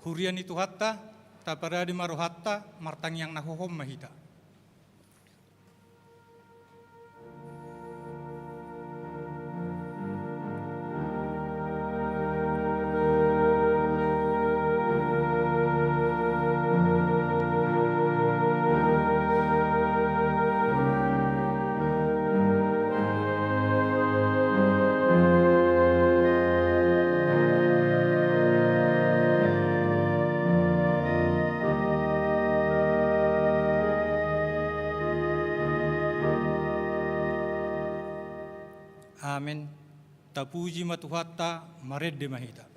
Hurian itu hatta, taparadi maru hatta, martang yang nahohom mahita. Amin. Tapuji matuhatta maredde mahita.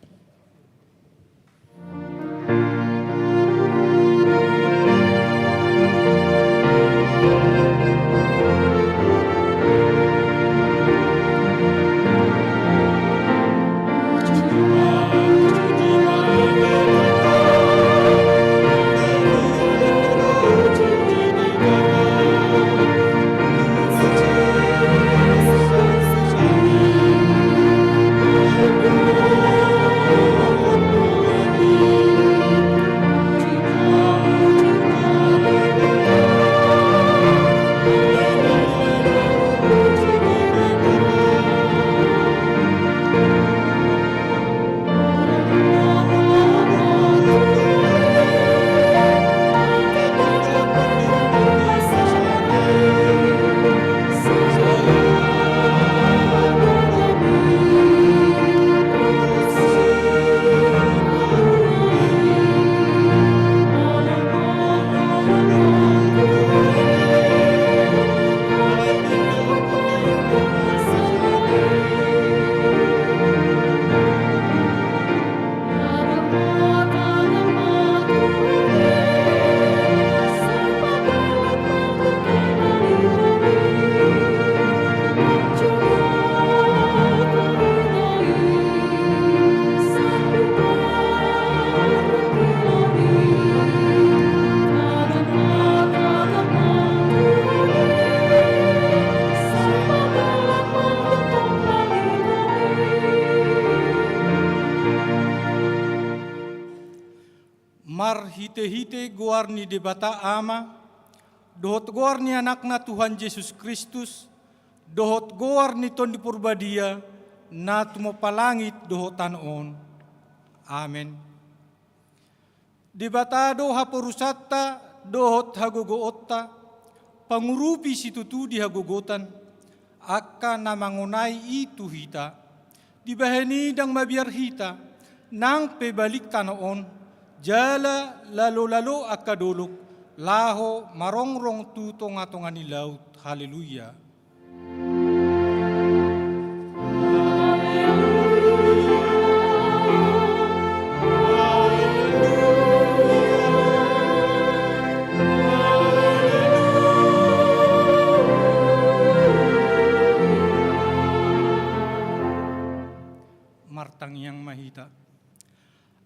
Mar hite-hite goarni debata ama, dohot goarni anakna Tuhan Yesus Kristus, dohot goarni ton di purbadia, na tumapalangit dohotan on. Amen. Debata doha porusata, dohot hagogoota, pangurupi situtu di hagogotan, akka namangunai itu hita, dibaheni dang mabiar hita, nang pebalik tanoon, jala lalo-lalo akadolok, laho marongrong tu tonga-tonga ni laut. Haleluya. Martang yang mahita.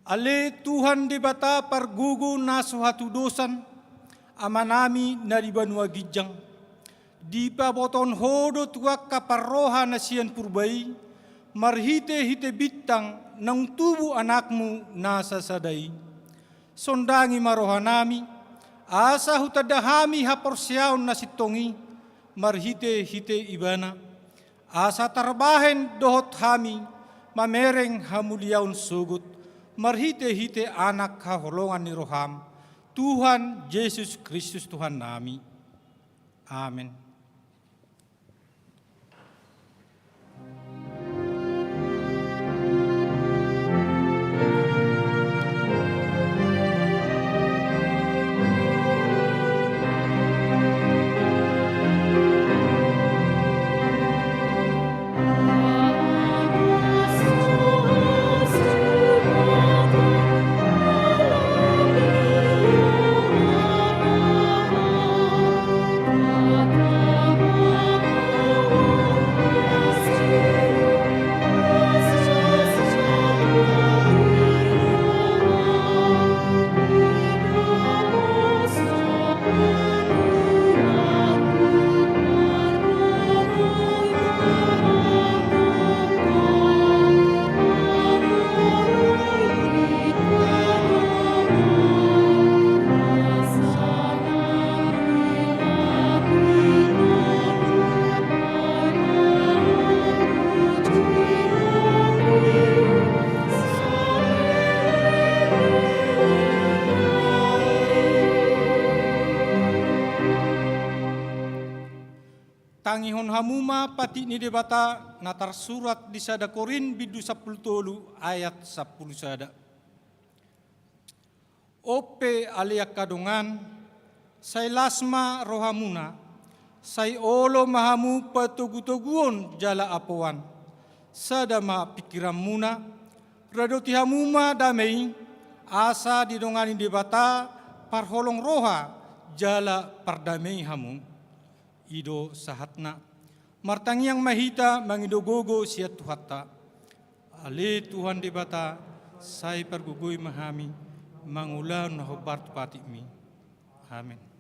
Ale Tuhan di bata pargugu na suhatu dosan, amanami na di banua gijang, di paboton hodo tuak kaparroha na siyan purbai, marhite-hite bitang nang tubu anakmu nasa sadai. Sondangi marohanami, asa hutadahami haporsyaon na sitongi, marhite-hite ibana, asa tarbahen dohot hami, mamereng hamuliaun sugut, marhite-hite anak kaholongan ni roham, Tuhan Yesus Kristus Tuhan nami. Amin. Amen. hon hamuma pati ni debata natar surat di sada Korin bidu 10 ayat 10 sada. Ope aliak kadongan, say lasma rohamuna, say olo mahamu patugu-tuguon jala apuan, sada ma pikiran muna, radoti hamuma damai, asa didongani debata parholong roha jala pardamai hamu. Ido sahatna, martangi yang mahita mangidogogo siat tuhata. Ale Tuhan debata, say pergugui mahami, mangulan na hobar patimi. Amin.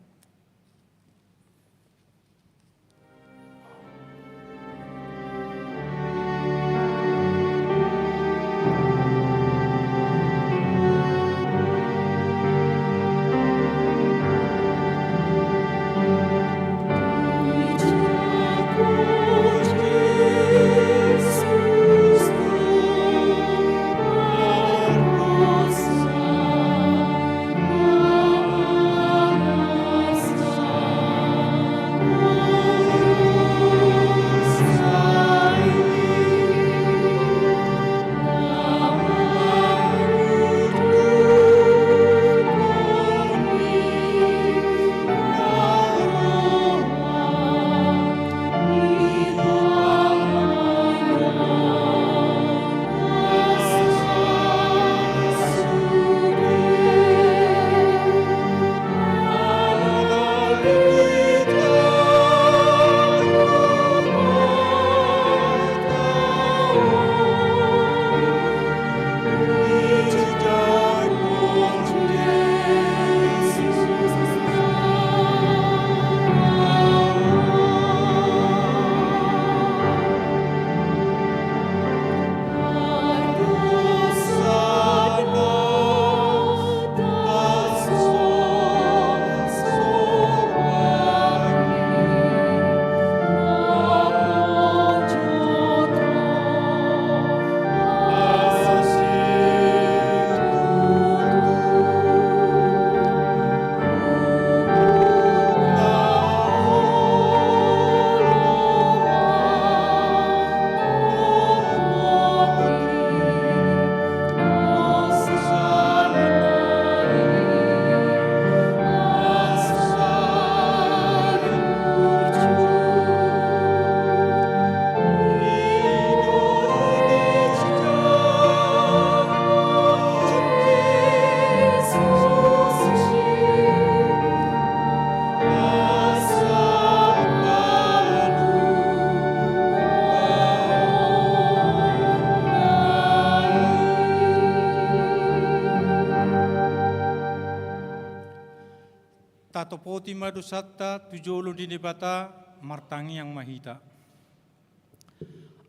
Tatopoti madusata tujolo di debata martangi yang mahita.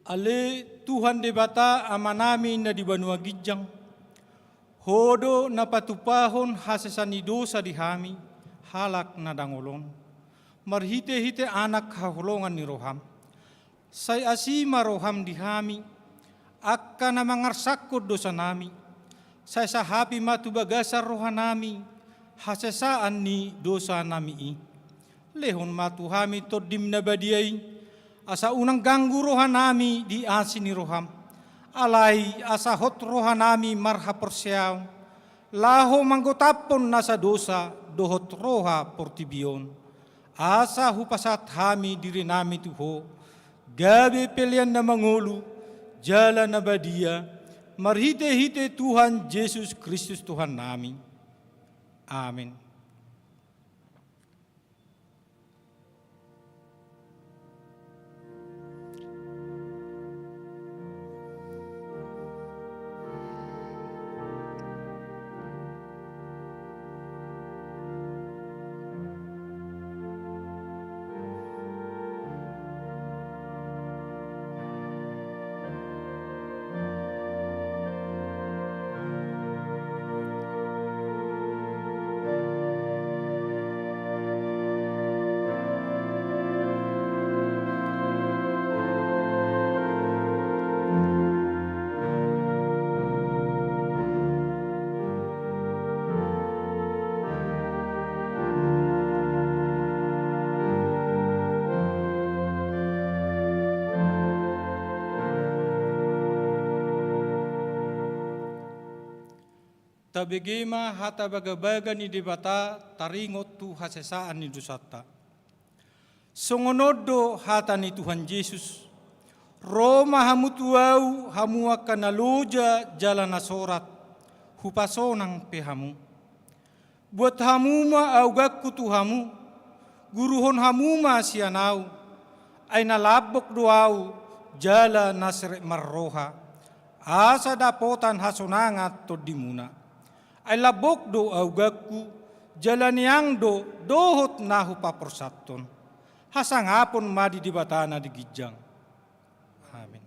Ale Tuhan debata amanami na di Banua Gijang, hodo na patupahon hasesani dosa di hami, halak na dangolon. Marhite-hite anak haholongan ni roham. Say asima roham di hami, akka na mangarsakod dosa nami. Say sahapi matubagasar rohanami, hasesaan ni dosa nami. Lehon matuhami todim na badiyay, asa unang ganggu rohanami di asini roham. Alay asa hot rohanami marha persyaw, laho manggotapon nasa dosa dohot roha portibion. Asa hupasat hami diri nami tuho, gabi pelian na mangulu, jala na badia, marhite-hite Tuhan Yesus Kristus Tuhan nami. Amin. tabegema hata bagabaga ni debata taringot tu hasesaan ni dusata. Songonodo hata ni Tuhan Yesus, Roma hamu tuau hamu akan naloja jalan asorat, hupasonang pehamu. Buat hamu ma augakku tuhamu, guruhon hamu ma sianau, ay nalabok doau jala nasre marroha, asa dapotan hasonangat to dimuna. Ay labok do augakku, jalan yang do dohot nahu paporsaton. Hasangapon madi di batana di gijang. Amin.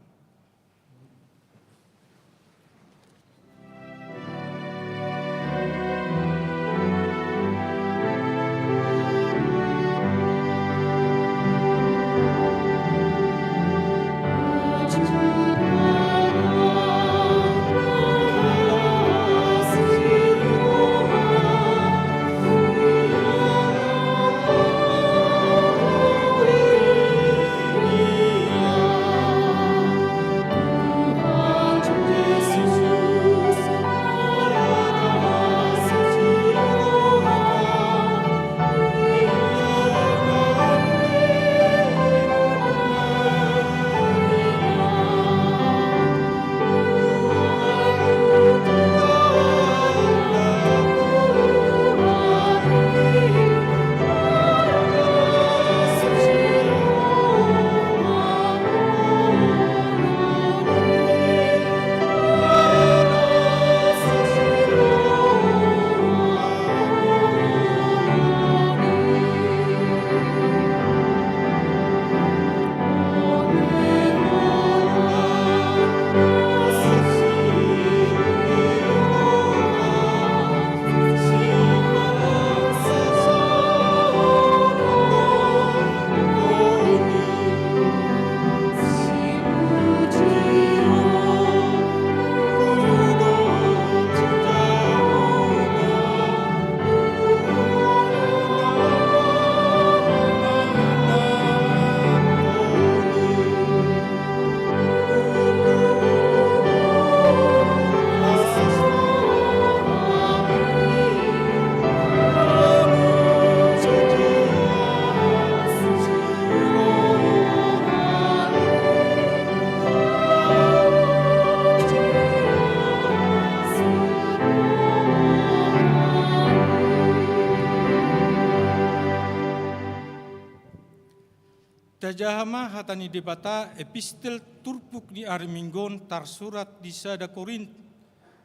Tajahama hatani debata epistel turpuk di Arminggon tar surat di sada Korint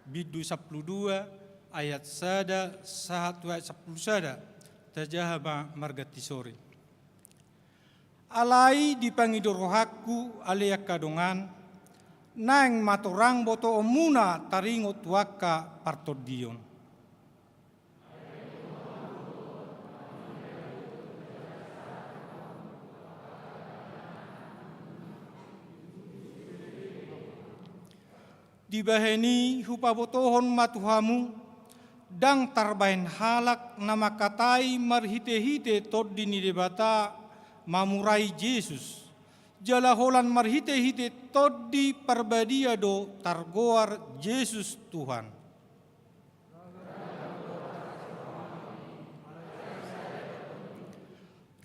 bidu 12 ayat sada 1 ayat 10 sada tajahama margati sore. Alai dipangido rohaku alea kadongan nang matorang boto omuna taringot waka partodion. Dibaheni hupabotohon matuhamu, dang tarbahen halak nama katai marhite-hite tod dini debata mamurai Yesus. Jala holan marhite-hite tod di parbadia do targoar Yesus Tuhan.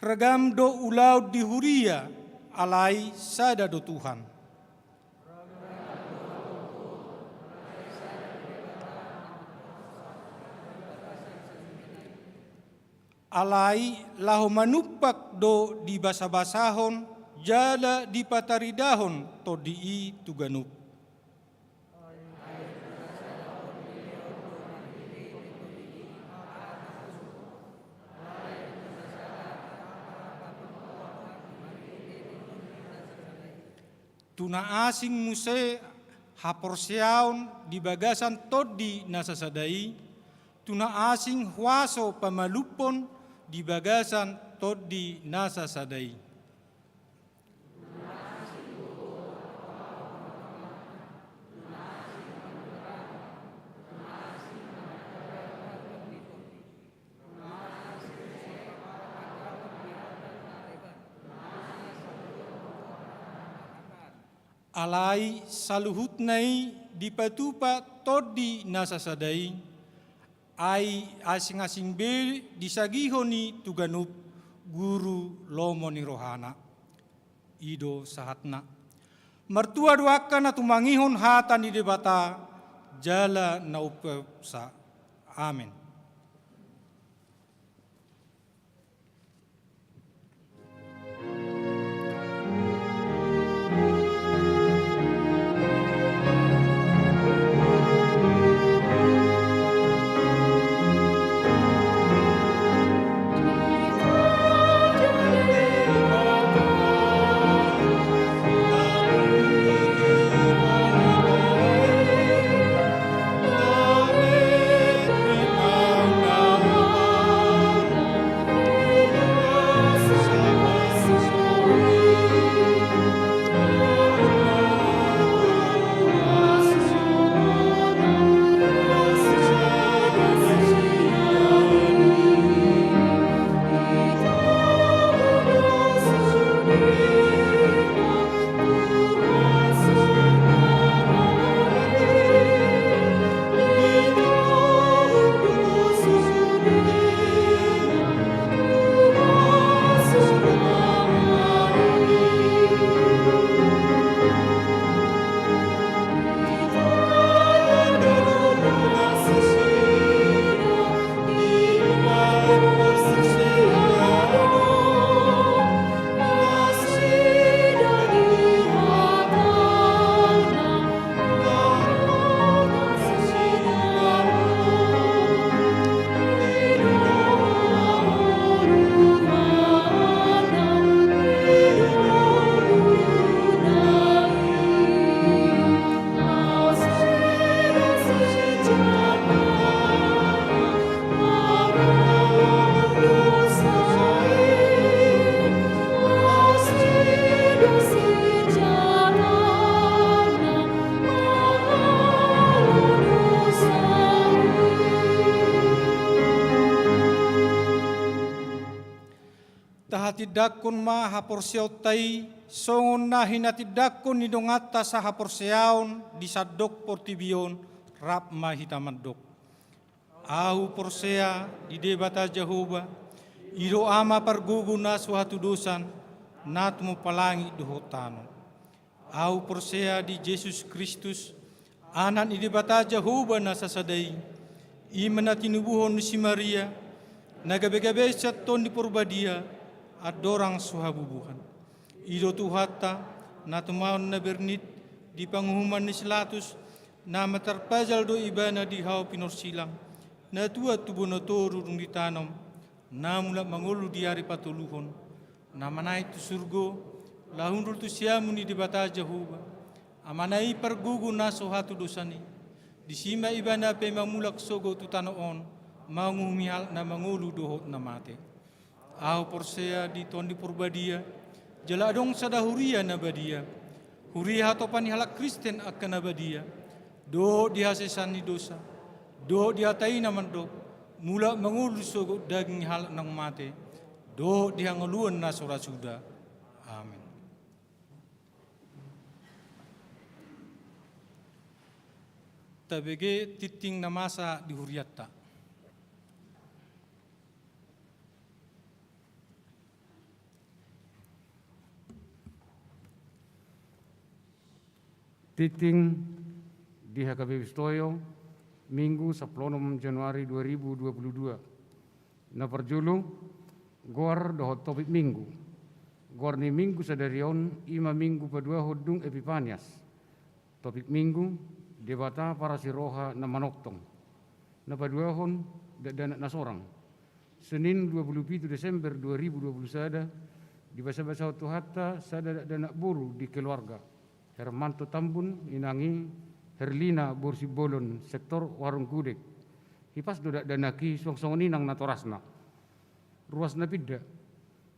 Regam do ulau di huria alai sada do Tuhan. Alai lahu manupak do di basa-basahon, jala di pataridahon to di tuganup. Tuna asing muse haporsiaon di bagasan todi nasasadai, tuna asing huaso pamalupon di bagasan todi nasasadai. Alai saluhutnai di patupa todi nasasadai, ai asing-asing be disagihoni tuganup guru lomo ni rohana. Ido sahatna. Mertua doakan atu mangihon hata ni debata jala na upsa. Amin. Tahatiddakun ma haporsiaw tay songon na hinatiddakun ni dongata sa haporsiaon di sadok portibion rap ma hitamadok. Ahu porsea di debata Jehovah iro ama pargugu na suatu dosan nat mo palangi dohotano. Ahu porsea di Jesus Kristus anan i debata Jehovah na sasadai imana tinubuhon si Maria nagabe-gabe sa ton di Purbadia adorang suhabubuhan. Ido tuhata na tumaon na bernit di panghuman ni Silatus na matarpajal do ibana di hao pinorsilang na tua tubo na toru rung ditanam na mula mangulu di hari patuluhon na manay tu surgo lahunrul tu siamu ni debata Jehovah amanay pargugu na suhatu dosani di sima ibana pe mamulak sogo tu tanoon mangumihal na mangulu dohot na mate. Ahu porsea di ton di Purbadia jala dong sadahuria na badia huria hatopan halak Kristen akan nabadia do dihasesan ni dosa do dihatai naman do mula mangulus sogo daging hal nang mate do dihanguluan na surasuda. Amin. Tabege titing na masa di huriatta. Titing di HKBP Stoyo, Minggu 10 Januari 2022. Na perjulu, gor dohot topik minggu. Gor ni minggu sadarion, ima minggu pedua hudung Epifanias. Topik minggu, debata para siroha na manoktong. Na paduahon, danak nasorang. Senin 27 Desember 2021, di basa-basa Tuhatta, sada danak buru di keluarga. Hermanto Tambun inangi Herlina Borsibolon sektor Warung Gudeg. Hipas dodak danaki song-songon inang natorasna. Ruas napida.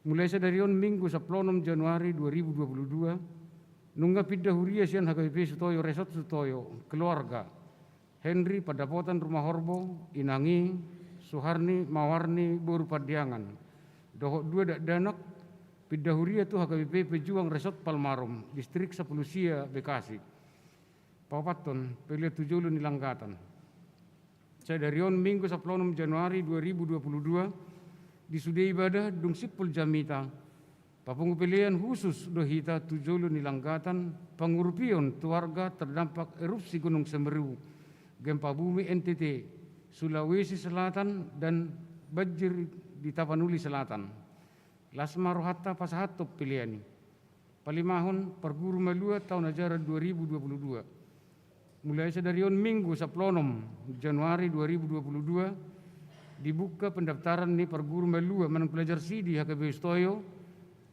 Mulai sadarion Minggu 10 Januari 2022 nungga pidda huria sian HKBP Sutoyo Resort Sutoyo keluarga. Henry Padapotan Rumah Horbo inangi Suharni Mawarni Boru Padiangan. Dohok dua dak danak pidda huria tu HKBP Pejuang Resort Palmarum, Distrik Sapulusia, Bekasi. Papaton, Pelia Tujulu Nilanggatan. Sadarion Minggu 10 Januari 2022 di sudai ibadah dung sipul jamita papungu pilihan khusus dohita tujulu nilanggatan pangurupion keluarga terdampak erupsi Gunung Semeru, gempa bumi NTT, Sulawesi Selatan dan banjir di Tapanuli Selatan. Lasma rohatta pasahatop pilihan palimahon perguru malua tahun ajaran 2022. Mulai sadarion Minggu 10 Januari 2022 dibuka pendaftaran ni perguru malua manang pelajar sidi HKB Stoyo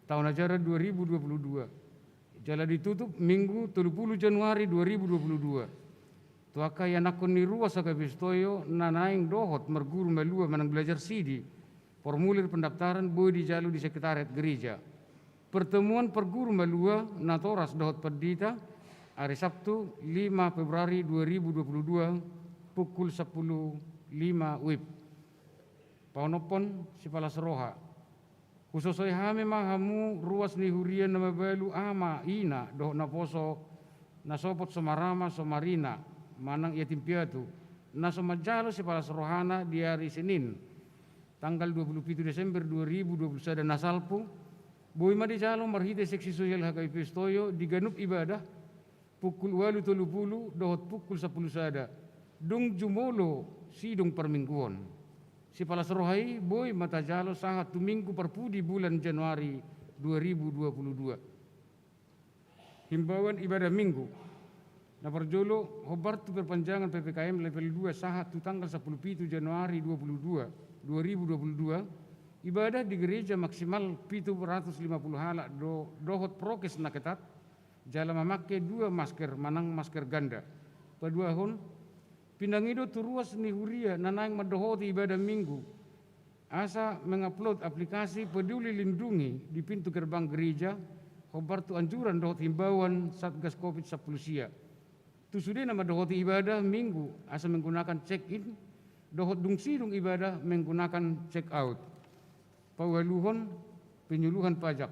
tahun ajaran 2022. Jala ditutup Minggu 30 Januari 2022. Tuaka yang nakon ni ruas HKB Stoyo nanaing dohot merguru malua manang belajar sidi. Formulir pendaftaran boleh dijalu di sekretariat gereja. Pertemuan perguru malua natoras dohot perdita hari Sabtu 5 Februari 2022 pukul 10.05 WIB. Paunopon Sipala Seroha. Khususoi hame mahamu ruas ni hurian nama balu ama ina doh naposo nasopot somarama somarina manang yatim piatu nasomajalo Sipala Serohana di hari Senin tanggal 27 Desember 2021 nasalpu boy madi jalo marhite seksi sosial HKIP Stoyo di ganup ibadah pukul 8.30 dohot pukul 10 sada dung jumolo sidung permingguan. Sipala Serohai boy mata jalo sahat tu minggu perpudi bulan Januari 2022. Himbauan ibadah minggu. Na perjolo hobar tu perpanjangan PPKM level 2 sahat tu tanggal 10 Januari 2022 ibadah di gereja maksimal 750 halak dohot prokes na ketat jala memakai 2 masker manang masker ganda. Paduahon pinangido tu ruas ni huria nanang madohoti ibadah minggu. Asa mengupload aplikasi Peduli Lindungi di pintu gerbang gereja. Hobar tu anjuran dohot himbauan Satgas Covid-10 sia. Tu sudah nama dohoti ibadah minggu asa menggunakan check-in. Dohot dung ibadah menggunakan check-out. Pawaluhon penyuluhan pajak.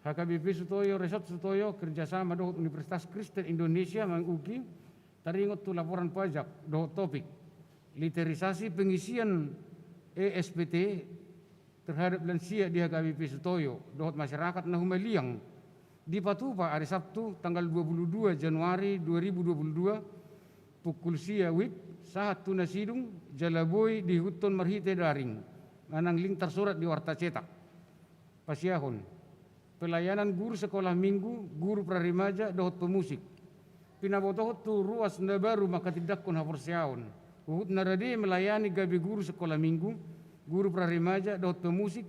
HKBP Sutoyo Resort Sutoyo kerjasama dohot Universitas Kristen Indonesia menguki taringot tu laporan pajak dohot topik literisasi pengisian ESPT terhadap lansia di HKBP Sutoyo dohot masyarakat na humaliang di Patupa hari Sabtu tanggal 22 Januari 2022 pukul sia wit saat tuna sidung jalaboy di huton marhite daring manang link tersurat di warta cetak pasiahon pelayanan guru sekolah minggu guru prarimaja dohot pemusik pinabotohot tu ruas na baru maka tidak kun hapor siaon. Uhut narade melayani gabi guru sekolah minggu, guru prarimaja, dohot pemusik,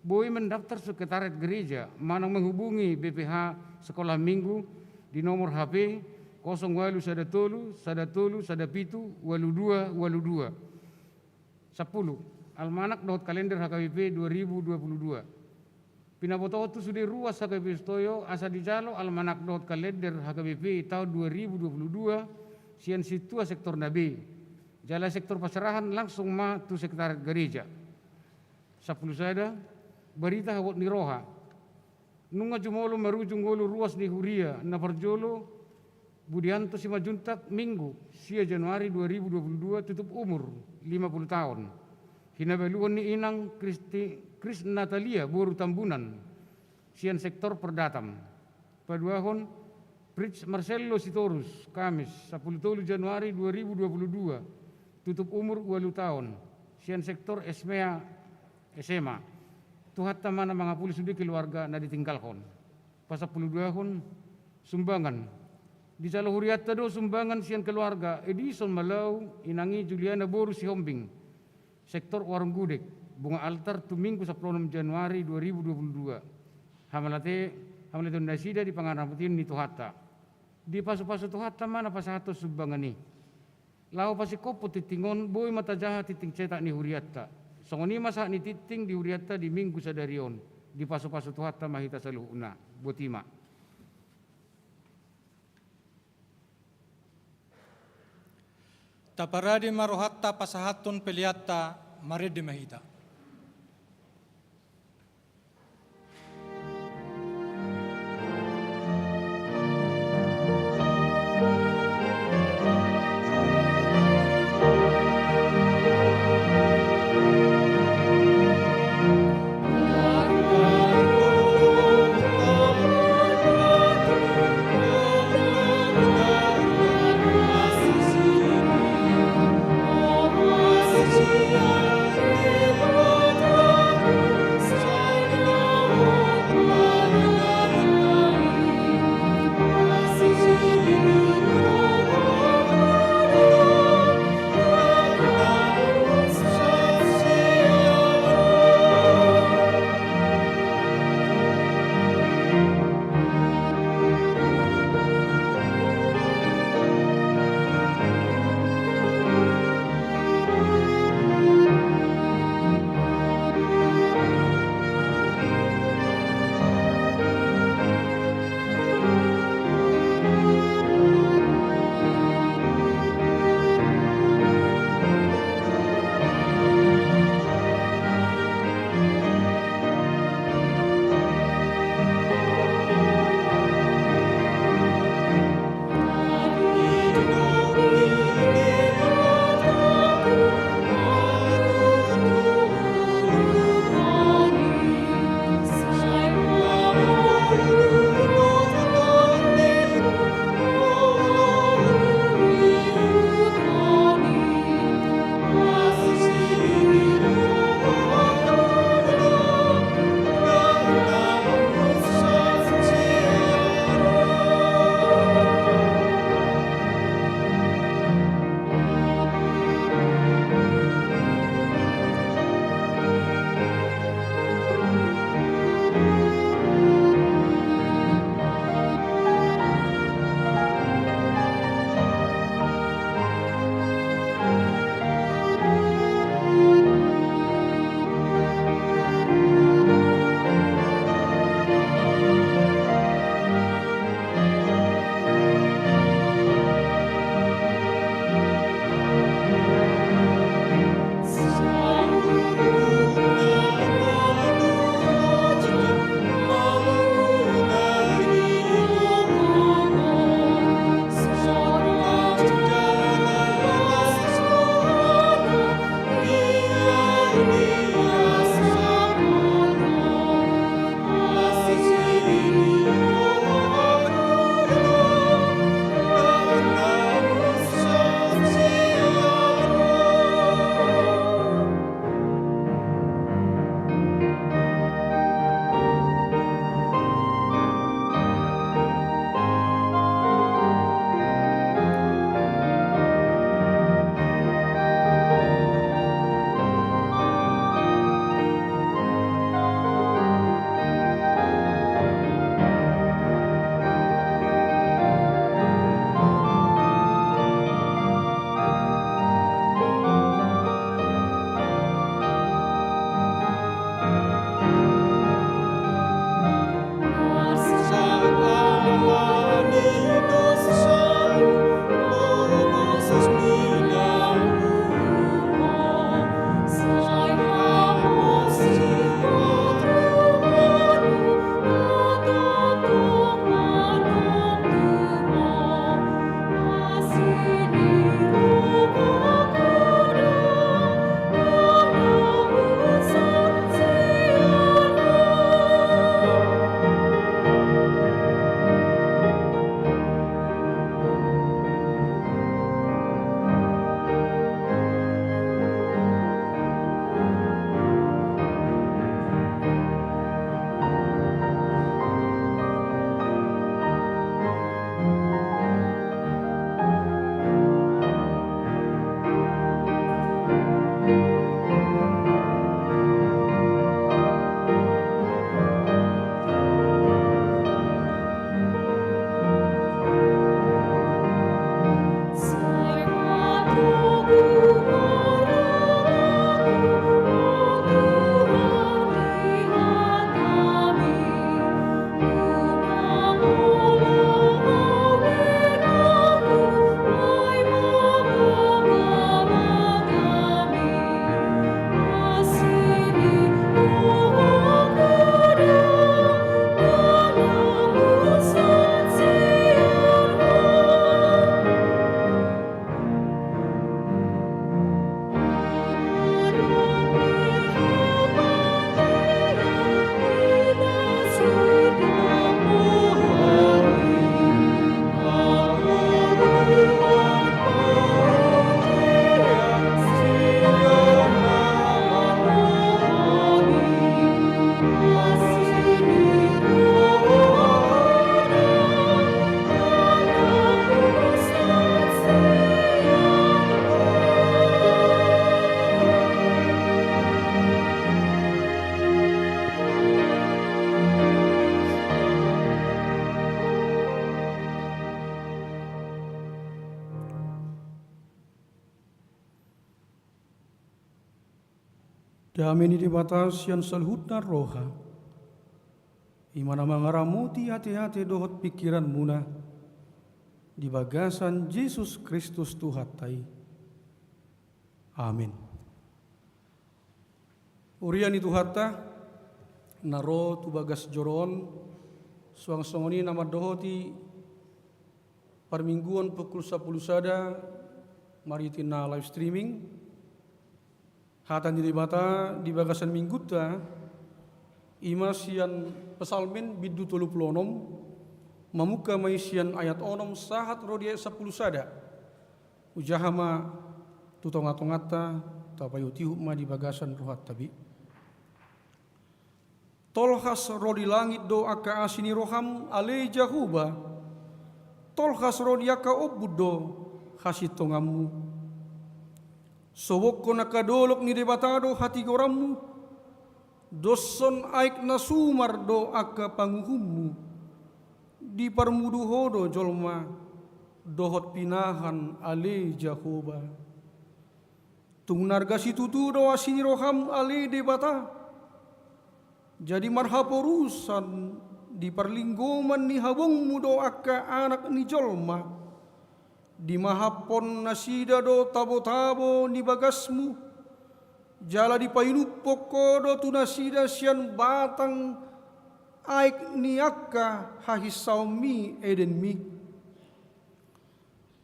boy mendaftar sekretariat gereja, manang menghubungi BPH sekolah minggu di nomor HP 0813 113 117 82 82. 10. Almanak dohot kalender HKBP 2022. Pinabotohot tu sudah ruas HKBP Stoyo asa dijalo almanak dohot kalender HKBP tahun 2022 sian situa sektor nabi jala sektor pasarahan langsung ma tu sekretariat gereja 10 sada berita hawat ni roha nunga jumolo marujung golo ruas ni huria na perjolo Budianto Simajuntak minggu sia Januari 2022 tutup umur 50 tahun hinabaluan ni inang Kris Natalia Boru Tambunan sian sektor perdatam. Paduahon Prince Marcelo Sitorus Kamis 10 Januari 2022 tutup umur 20 tahun sian sektor SMA tuhatta mana mangapuli sudi keluarga na ditinggalkon. Pas 10 tahun sumbangan di Calahuriatta do sumbangan sian keluarga Edison Malau inangi Juliana Boru Sihombing sektor warung gudeg bunga altar tu minggu 10 Januari 2022 hamalate nasida di pangarapatin ni Tuhata di pasu-pasu Tuhata mana pasahato sumbangan ni lau pasikopo titingon boy mata jahat titing cetak ni huriatta songoni masa ni titing di huriatta di minggu sadarion di pasu-pasu Tuhata mahita saluhuna botima. Taparadi marohatta pasahatun peliatta marede mahita. Dameni di batas yang salhutna roha. Imana mangaramuti hati-hati dohot pikiran muna. Di bagasan Yesus Kristus Tuhatai. Amin. Uriani Tuhata naro tu bagas joron suang songoni nama dohoti permingguan pukul 10 sada maritina live streaming. Hatan di bata di bagasan mingguta imasian pesalmin bidu tolu plonom mamuka maisian ayat onom sahat rodia 10 sada ujahama tutongatongata tapayutihu ma di bagasan rohat tabi tolhas rodi langit do aka asini roham ale jahuba tolhas rodi aka obudo hasitongamu Sobok nakadolok ni debatado hati gorammu, doson aik nasumar do aka panguhummu, di parmudu hodo jolma, dohot pinahan ale Jahoba. Tung nargasi tutu do asini roham ale debata, jadi marhaporusan di parlinggoman ni habongmu do aka anak ni jolma. Di mahapon nasida do tabo-tabo ni bagasmu jala di payunup poko do tu nasida sian batang aik ni akka hahisaumi eden mi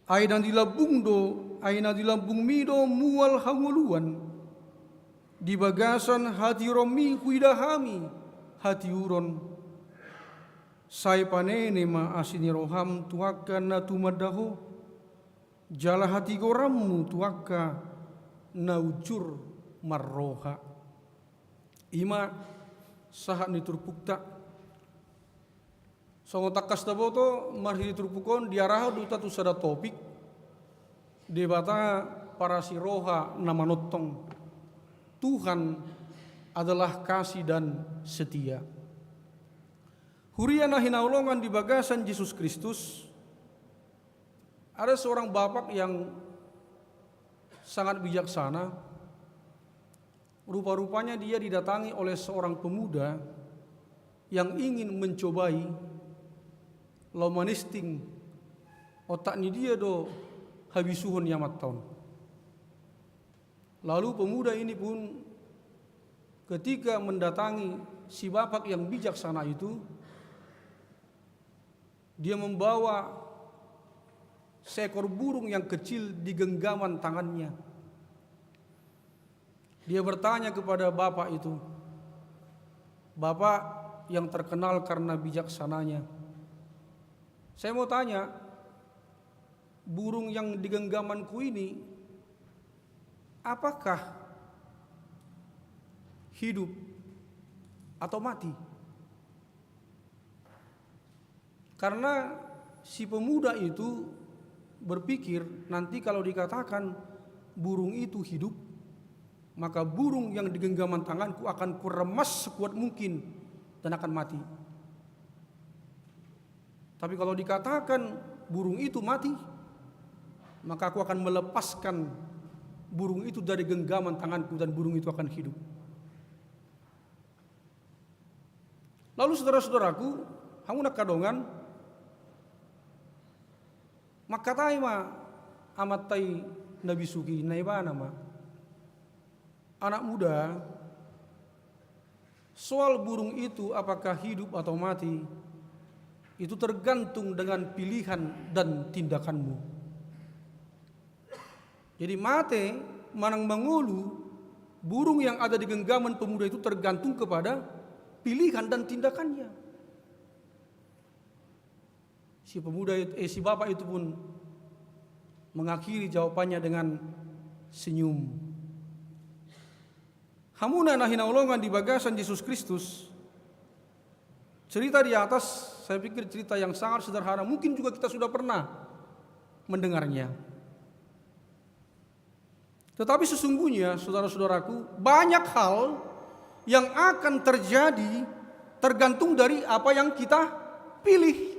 aina dilabung do aina dilabung mi do mual hanguluan di bagasan hati romi huidahami hati uron sai panene ma asini roham tuakan na tumadaho jala hati gorammu tuaka naujur marroha ima sahat ni turpukta songo takas taboto marhi turpukon diaraha duta tu sada topik debata para siroha nama notong Tuhan adalah kasih dan setia. Huriana hinaulongan di bagasan Yesus Kristus. Ada seorang bapak yang sangat bijaksana. Rupa-rupanya dia didatangi oleh seorang pemuda yang ingin mencobai lomanisting otak ni dia do habisuhun yamat tahun. Lalu pemuda ini pun ketika mendatangi si bapak yang bijaksana itu, dia membawa seekor burung yang kecil di genggaman tangannya. Dia bertanya kepada bapak itu, bapak yang terkenal karena bijaksananya, saya mau tanya, burung yang di genggamanku ini apakah hidup atau mati? Karena si pemuda itu berpikir nanti kalau dikatakan burung itu hidup, maka burung yang di genggaman tanganku akan kuremas sekuat mungkin dan akan mati. Tapi kalau dikatakan burung itu mati, maka aku akan melepaskan burung itu dari genggaman tanganku dan burung itu akan hidup. Lalu saudara-saudaraku, hamuna kadongan makatai ma amatai Nabi Suki naibana ma anak muda, soal burung itu apakah hidup atau mati itu tergantung dengan pilihan dan tindakanmu. Jadi mate manang mangulu burung yang ada di genggaman pemuda itu tergantung kepada pilihan dan tindakannya. Si pemuda itu, si bapak itu pun mengakhiri jawabannya dengan senyum. Hamuna nahinaulongan di bagasan Yesus Kristus. Cerita di atas saya pikir cerita yang sangat sederhana, mungkin juga kita sudah pernah mendengarnya. Tetapi sesungguhnya saudara-saudaraku, banyak hal yang akan terjadi tergantung dari apa yang kita pilih.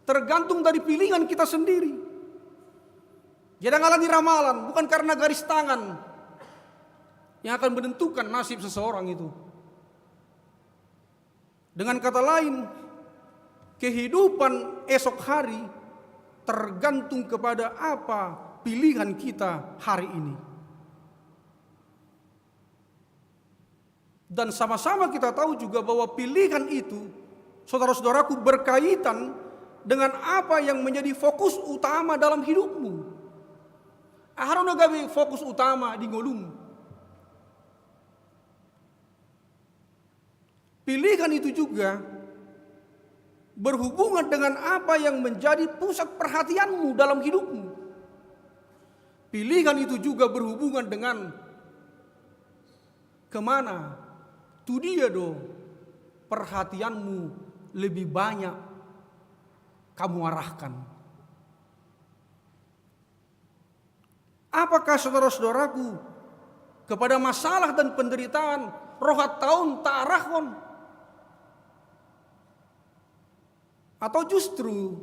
Tergantung dari pilihan kita sendiri. Jangan ngalami ramalan bukan karena garis tangan yang akan menentukan nasib seseorang itu. Dengan kata lain, kehidupan esok hari tergantung kepada apa pilihan kita hari ini. Dan sama-sama kita tahu juga bahwa pilihan itu, saudara-saudaraku, berkaitan dengan apa yang menjadi fokus utama dalam hidupmu. Aharon gawe fokus utama di ngolum. Pilihan itu juga berhubungan dengan apa yang menjadi pusat perhatianmu dalam hidupmu. Pilihan itu juga berhubungan dengan kemana tu dia do perhatianmu lebih banyak kamu arahkan. Apakah saudara-saudaraku kepada masalah dan penderitaan rohat tahun tak arahon? Atau justru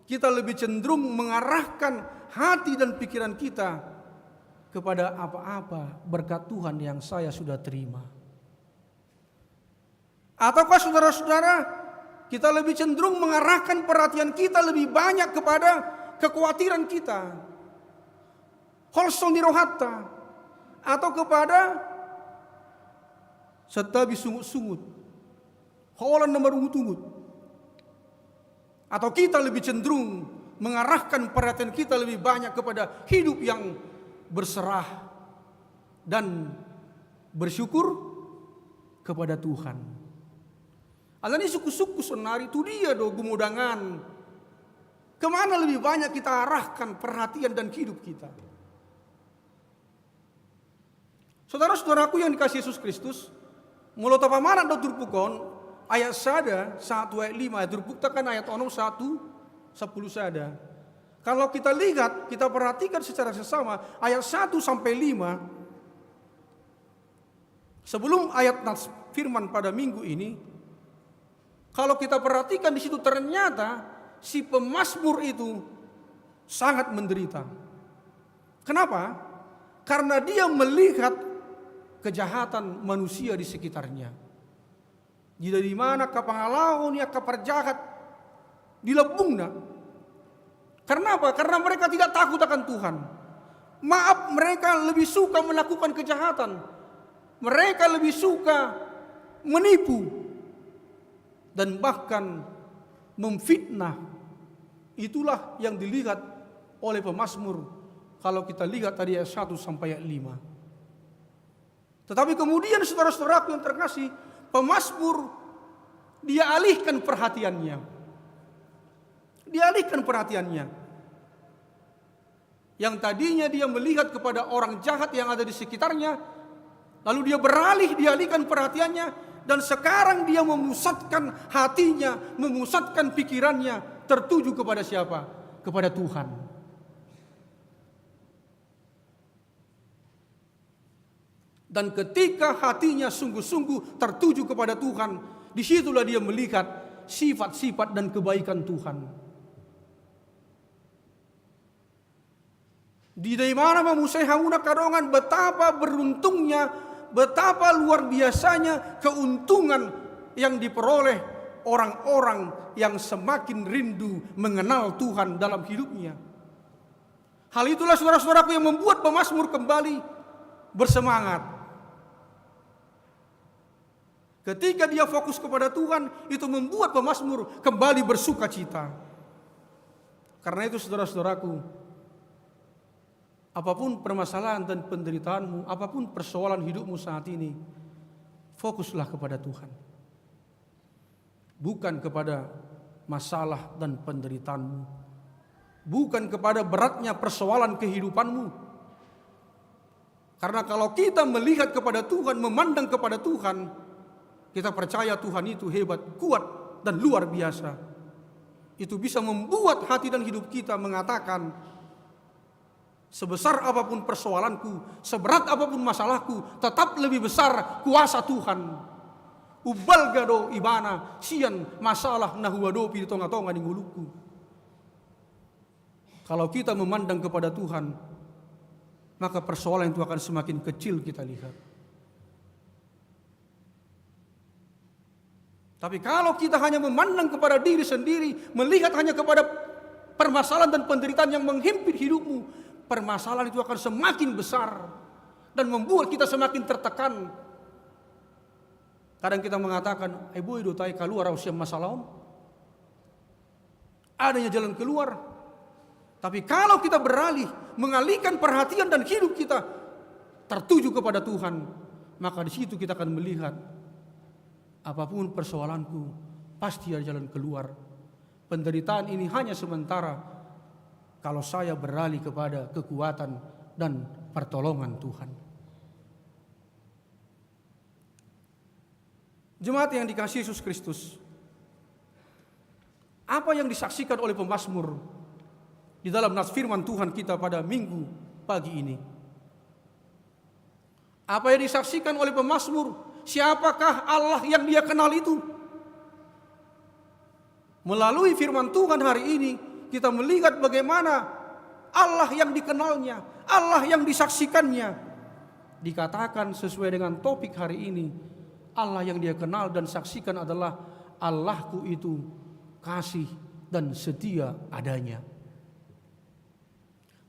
kita lebih cenderung mengarahkan hati dan pikiran kita kepada apa-apa berkat Tuhan yang saya sudah terima? Ataukah saudara-saudara kita lebih cenderung mengarahkan perhatian kita lebih banyak kepada kekhawatiran kita, holsong di rohata, atau kepada setabi sungut-sungut, holan nomor ungut-ungut? Atau kita lebih cenderung mengarahkan perhatian kita lebih banyak kepada hidup yang berserah dan bersyukur kepada Tuhan? Alani suku-suku senari itu dia do gumudangan. Kemana lebih banyak kita arahkan perhatian dan hidup kita? Saudara-saudaraku yang dikasihi Yesus Kristus, mulut apa mana do turpukon ayat sada 1 ayat 5 ayat terbuktakan ayat 1:10 sada. Kalau kita lihat, kita perhatikan secara sesama ayat 1 sampai 5. Sebelum ayat firman pada minggu ini, kalau kita perhatikan di situ ternyata si pemazmur itu sangat menderita. Kenapa? Karena dia melihat kejahatan manusia di sekitarnya. Di mana kapangalaon ya kaparjahat dilebungna. Karena apa? Karena mereka tidak takut akan Tuhan. Maaf, mereka lebih suka melakukan kejahatan. Mereka lebih suka menipu dan bahkan memfitnah. Itulah yang dilihat oleh pemazmur kalau kita lihat tadi ayat 1 sampai ayat 5. Tetapi kemudian saudara-saudaraku yang terkasih, pemazmur dia alihkan perhatiannya. Dialihkan perhatiannya. Yang tadinya dia melihat kepada orang jahat yang ada di sekitarnya, lalu dia beralih, dialihkan perhatiannya, dan sekarang dia memusatkan hatinya, memusatkan pikirannya tertuju kepada siapa? Kepada Tuhan. Dan ketika hatinya sungguh-sungguh tertuju kepada Tuhan, disitulah dia melihat sifat-sifat dan kebaikan Tuhan. Di mana memusai hamuna kadongan, betapa beruntungnya, betapa luar biasanya keuntungan yang diperoleh orang-orang yang semakin rindu mengenal Tuhan dalam hidupnya. Hal itulah saudara-saudaraku yang membuat pemazmur kembali bersemangat. Ketika dia fokus kepada Tuhan, itu membuat pemazmur kembali bersuka cita. Karena itu saudara-saudaraku, apapun permasalahan dan penderitaanmu, apapun persoalan hidupmu saat ini, fokuslah kepada Tuhan. Bukan kepada masalah dan penderitaanmu. Bukan kepada beratnya persoalan kehidupanmu. Karena kalau kita melihat kepada Tuhan, memandang kepada Tuhan, kita percaya Tuhan itu hebat, kuat, dan luar biasa. Itu bisa membuat hati dan hidup kita mengatakan, sebesar apapun persoalanku, seberat apapun masalahku, tetap lebih besar kuasa Tuhan. Ubal gado ibana, sian masalah nahuado pi tonga-tonga di nguluku. Kalau kita memandang kepada Tuhan, maka persoalan itu akan semakin kecil kita lihat. Tapi kalau kita hanya memandang kepada diri sendiri, melihat hanya kepada permasalahan dan penderitaan yang menghimpit hidupmu, permasalahan itu akan semakin besar dan membuat kita semakin tertekan. Kadang kita mengatakan, ibu itu tai keluar usia masalah, adanya jalan keluar. Tapi kalau kita beralih, mengalihkan perhatian dan hidup kita tertuju kepada Tuhan, maka di situ kita akan melihat, apapun persoalanku, pasti ada jalan keluar. Penderitaan ini hanya sementara kalau saya beralih kepada kekuatan dan pertolongan Tuhan. Jemaat yang dikasihi Yesus Kristus, apa yang disaksikan oleh pemazmur di dalam nas firman Tuhan kita pada minggu pagi ini? Apa yang disaksikan oleh pemazmur? Siapakah Allah yang dia kenal itu? Melalui firman Tuhan hari ini kita melihat bagaimana Allah yang dikenalnya, Allah yang disaksikannya. Dikatakan sesuai dengan topik hari ini, Allah yang dia kenal dan saksikan adalah Allahku itu kasih dan setia adanya.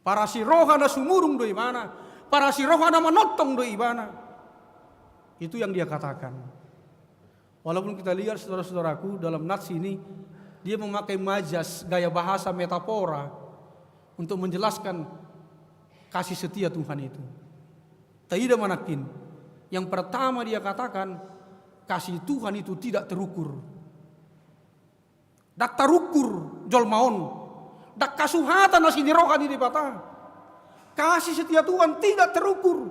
Para si rohana sumurung doi mana, para si rohana manotong doi mana. Itu yang dia katakan. Walaupun kita lihat saudara-saudaraku dalam nats ini, dia memakai majas, gaya bahasa metafora untuk menjelaskan kasih setia Tuhan itu. Tidak manakin. Yang pertama dia katakan, kasih Tuhan itu tidak terukur. Dak terukur jolmaon. Dak kasuhatan asini rohani di bata. Kasih setia Tuhan tidak terukur.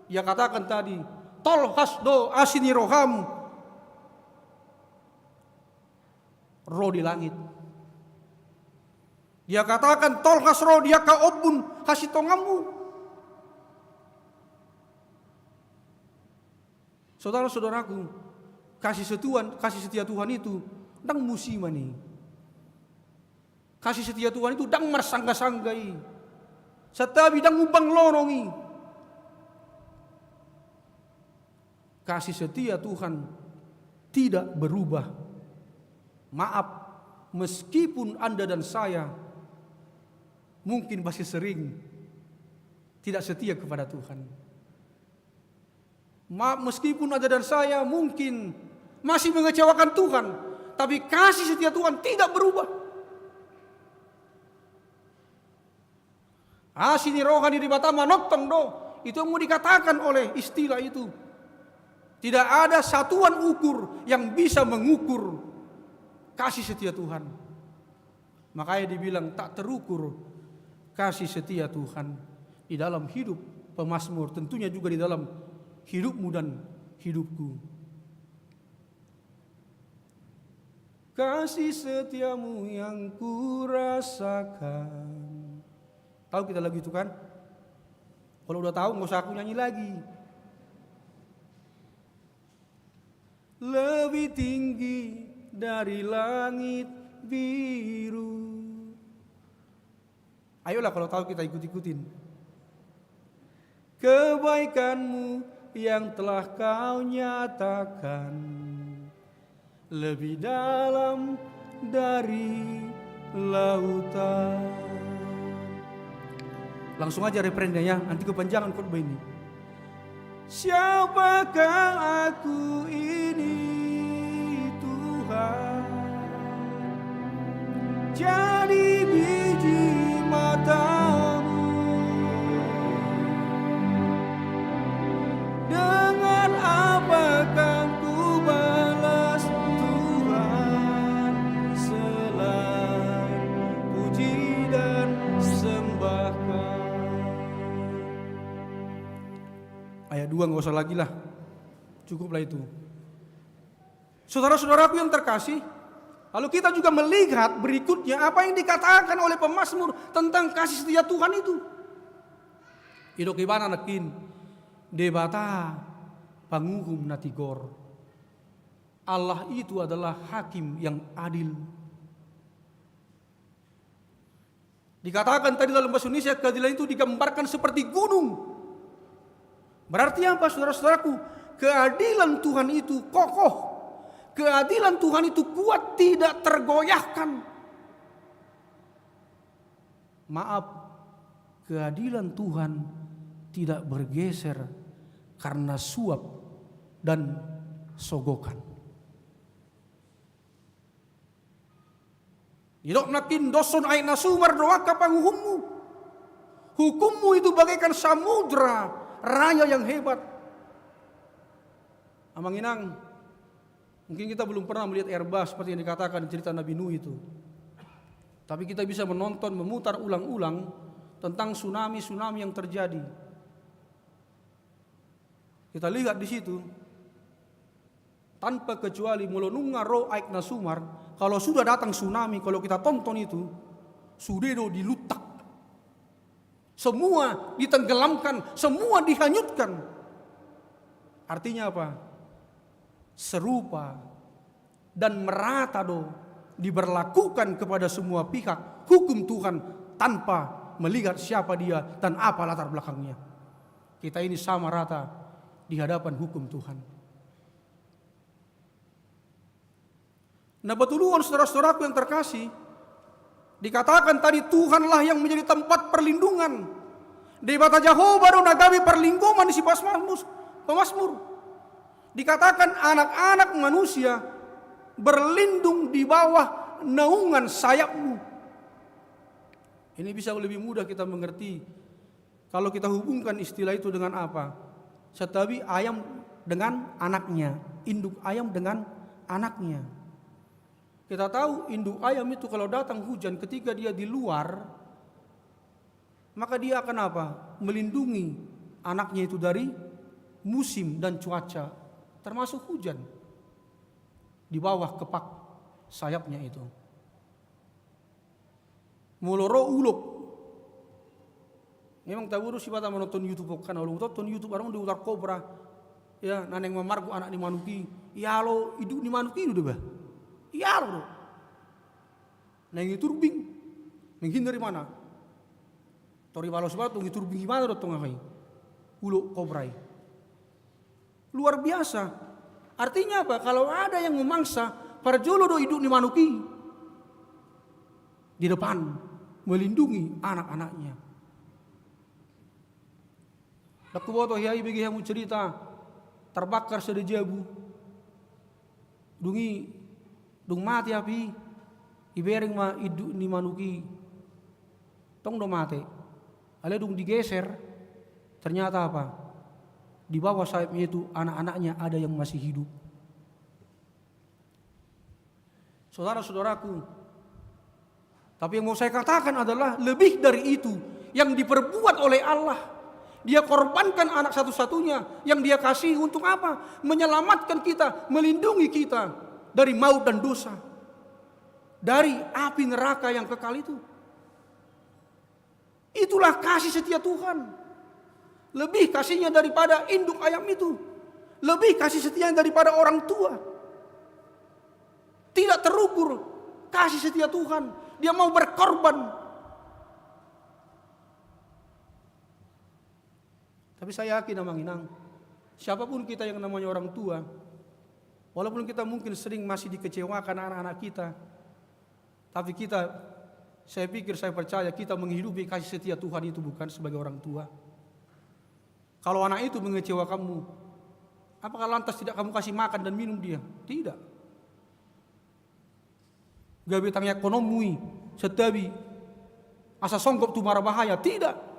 Dia katakan tadi, tol hasdo asini roham. Roh di langit. Dia katakan tol hasro dia kaobun hasitongamu. Saudara-saudaraku, kasih setia Tuhan itu dang musimani. Kasih setia Tuhan itu dang marsangga-sanggai. Setabi dang ubang lorongi. Kasih setia Tuhan tidak berubah. Maaf, meskipun Anda dan saya mungkin masih sering tidak setia kepada Tuhan. Maaf, meskipun Anda dan saya mungkin masih mengecewakan Tuhan, tapi kasih setia Tuhan tidak berubah. Asini rohani di batama noktong do, itu yang mau dikatakan oleh istilah itu. Tidak ada satuan ukur yang bisa mengukur kasih setia Tuhan. Makanya dibilang tak terukur kasih setia Tuhan di dalam hidup pemazmur, tentunya juga di dalam hidupmu dan hidupku. Kasih setiamu yang kurasakan. Tahu kita lagu itu kan? Kalau udah tahu nggak usah aku nyanyi lagi. Lebih tinggi dari langit biru. Ayolah kalau tahu kita ikut-ikutin. Kebaikanmu yang telah kau nyatakan lebih dalam dari lautan. Langsung aja refrennya ya, nanti kepanjangan khotbah ini. Siapakah aku ini Tuhan, jadi biji matamu, dengan apakah ku balas Tuhan selain puji dan sembahkan. Ayat 2 gak usah lagi lah, cukuplah itu. Saudara-saudaraku yang terkasih, lalu kita juga melihat berikutnya apa yang dikatakan oleh pemazmur tentang kasih setia Tuhan itu. Hidup gimana nakin debata panguhum natigor. Allah itu adalah hakim yang adil. Dikatakan tadi dalam bahasa Indonesia, keadilan itu digambarkan seperti gunung. Berarti apa, saudara-saudaraku? Keadilan Tuhan itu kokoh. Keadilan Tuhan itu kuat, tidak tergoyahkan. Maaf, keadilan Tuhan tidak bergeser karena suap dan sogokan. Idok nakin doson ay nasumar doaka panghukummu. Hukummu itu bagaikan samudra raya yang hebat. Amanginang, mungkin kita belum pernah melihat air bah seperti yang dikatakan di cerita Nabi Nuh itu. Tapi kita bisa menonton, memutar ulang-ulang tentang tsunami-tsunami yang terjadi. Kita lihat di situ, tanpa kecuali mulonunga ro aik nasumar. Kalau sudah datang tsunami, kalau kita tonton itu, sudedo dilutak. Semua ditenggelamkan, semua dihanyutkan. Artinya apa? Serupa dan merata diberlakukan kepada semua pihak hukum Tuhan tanpa melihat siapa dia dan apa latar belakangnya. Kita ini sama rata di hadapan hukum Tuhan. Nah, betuluan saudara-saudaraku yang terkasih, dikatakan tadi Tuhanlah yang menjadi tempat perlindungan. Di bata Jehovah do nagawi perlindungan si Pemasmur. Dikatakan anak-anak manusia berlindung di bawah naungan sayapmu. Ini bisa lebih mudah kita mengerti kalau kita hubungkan istilah itu dengan apa? Setabi ayam dengan anaknya, induk ayam dengan anaknya. Kita tahu induk ayam itu kalau datang hujan ketika dia di luar, maka dia akan apa? Melindungi anaknya itu dari musim dan cuaca, termasuk hujan. Di bawah kepak sayapnya itu. Muloro uluk. Memang tahu si bata menonton YouTube kan, kalau menonton YouTube orang di utar kobra, ya naneng memargu anak di manuki, ya lo hidup di manuki itu bah. Ya lo, neng itu rubing, menghindari mana? Tori balos batu itu rubing gimana do tengah kai, uluk kobrai. Luar biasa. Artinya apa? Kalau ada yang memangsa, para jolo do hidup di manuki di depan melindungi anak-anaknya. Laku boto hiai bagi kamu cerita terbakar sedejabu, dungi. Dung mati api, ibering ma hidup ni manuki, tong do mati, ale dung digeser, ternyata apa? Di bawah sayapnya itu anak-anaknya ada yang masih hidup. Saudara-saudaraku, tapi yang mau saya katakan adalah lebih dari itu yang diperbuat oleh Allah. Dia korbankan anak satu-satunya yang dia kasih untuk apa? Menyelamatkan kita, melindungi kita dari maut dan dosa, dari api neraka yang kekal itu. Itulah kasih setia Tuhan. Lebih kasihnya daripada induk ayam itu, lebih kasih setianya daripada orang tua. Tidak terukur kasih setia Tuhan. Dia mau berkorban. Tapi saya yakin amanginang, siapapun kita yang namanya orang tua, walaupun kita mungkin sering masih dikecewakan anak-anak kita, tapi kita, saya pikir, saya percaya kita menghidupi kasih setia Tuhan itu bukan sebagai orang tua. Kalau anak itu mengecewakanmu, apakah lantas tidak kamu kasih makan dan minum dia? Tidak. Gabe tangnya ekonomi, setabi, asa songkop tu marah bahaya. Tidak.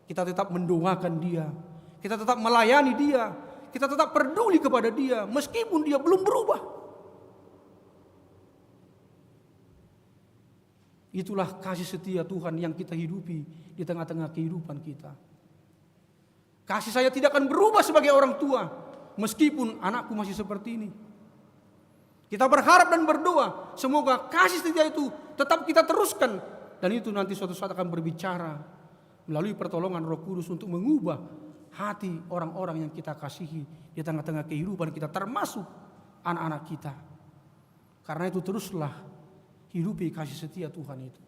Kita tetap mendoakan dia, kita tetap melayani dia, kita tetap peduli kepada dia meskipun dia belum berubah. Itulah kasih setia Tuhan yang kita hidupi di tengah-tengah kehidupan kita. Kasih saya tidak akan berubah sebagai orang tua meskipun anakku masih seperti ini. Kita berharap dan berdoa semoga kasih setia itu tetap kita teruskan, dan itu nanti suatu saat akan berbicara melalui pertolongan Roh Kudus untuk mengubah hati orang-orang yang kita kasihi di tengah-tengah kehidupan kita, termasuk anak-anak kita. Karena itu teruslah hidupi kasih setia Tuhan itu.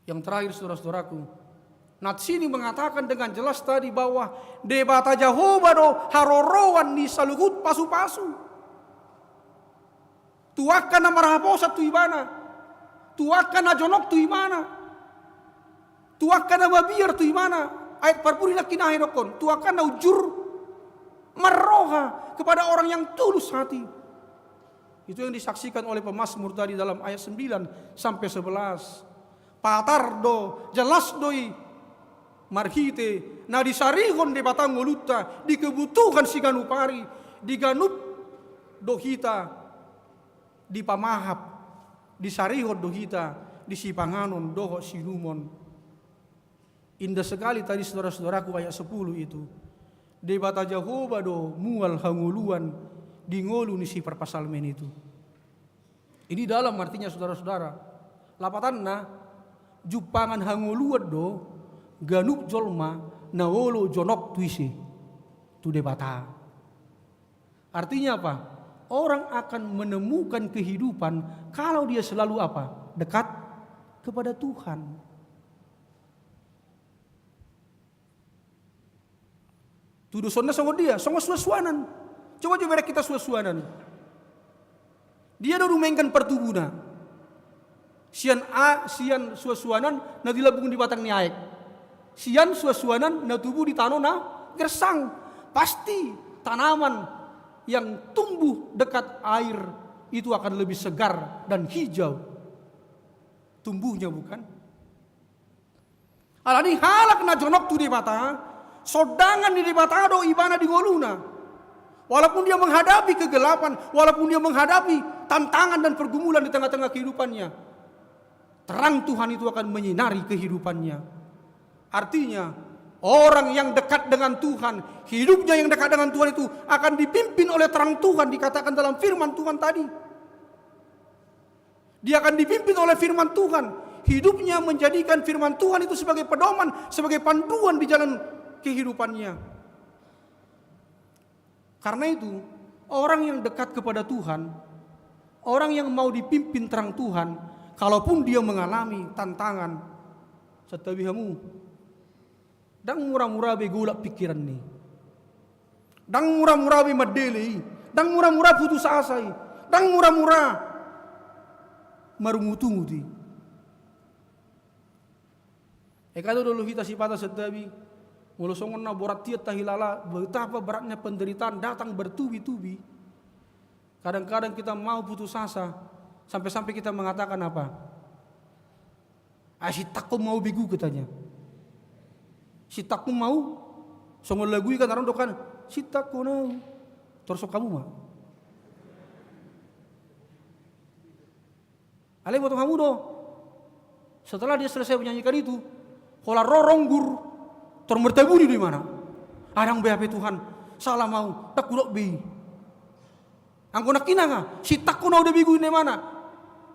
Yang terakhir saudara-saudaraku, nats ini mengatakan dengan jelas tadi bahwa debata Jehovah do harorowan ni saluhut pasu-pasu. Tuakan na marahaposa tu ibana. Tuakan na jonok tu imana. Tuakan na babiar tu imana. Ayat parpuri na kinahirokon. Tuakan na ujur meroha kepada orang yang tulus hati. Itu yang disaksikan oleh pemazmur tadi dalam ayat 9 sampai 11. Patardo jelas doi marhite na disarihon de batang ngoluta di kebutuhan si ganupari di ganup dohita di pamahap di sarihon dohita di sipanganon doho sinumon. Indah sekali tadi saudara-saudaraku ayat 10 itu. De bata Jehovah do mual hanguluan di ngolu ni si perpasalmen itu. Ini dalam artinya saudara-saudara. Lapatanna jupangan hanguluan do ganup jolma nawolo jonok tuisi tu debata. Artinya apa? Orang akan menemukan kehidupan kalau dia selalu apa? Dekat kepada Tuhan. Tu dosonna sama dia, sama suasuanan. Coba kita suasuanan. Dia dah rumainkan pertubuna. Sian suasuanan na dilabung di batang ni aek. Sian suasuanan na tubuh di tanah na gersang. Pasti tanaman yang tumbuh dekat air itu akan lebih segar dan hijau tumbuhnya, bukan? Alani halak na jonok tu di bata, sodangan di bata do ibana di goluna. Walaupun dia menghadapi kegelapan, walaupun dia menghadapi tantangan dan pergumulan di tengah-tengah kehidupannya, terang Tuhan itu akan menyinari kehidupannya. Artinya, orang yang dekat dengan Tuhan, hidupnya yang dekat dengan Tuhan itu akan dipimpin oleh terang Tuhan, dikatakan dalam firman Tuhan tadi. Dia akan dipimpin oleh firman Tuhan. Hidupnya menjadikan firman Tuhan itu sebagai pedoman, sebagai panduan di jalan kehidupannya. Karena itu, orang yang dekat kepada Tuhan, orang yang mau dipimpin terang Tuhan, kalaupun dia mengalami tantangan, setabihamu, dang murah-murah begulak pikiran nih, dang murah-murah be madeli, dang murah-murah putus asa, dang murah-murah marumutu-muti. Kado dulu kita sipata setabi. Mulu songon na borat tiat tahilala, betapa beratnya penderitaan datang bertubi-tubi. Kadang-kadang kita mau putus asa, sampai-sampai kita mengatakan apa? Si takku mau bigu katanya. Si takku mau, songon lagu ikan orang dokan, si takku mau. Terus kamu mah. Ale buat kamu do. Setelah dia selesai menyanyikan itu, hola roronggur. Termertabuni di mana? Adang BHP Tuhan, salah mau, tak kulok bi. Angko nak kina nga, si takku na udah bigu di mana?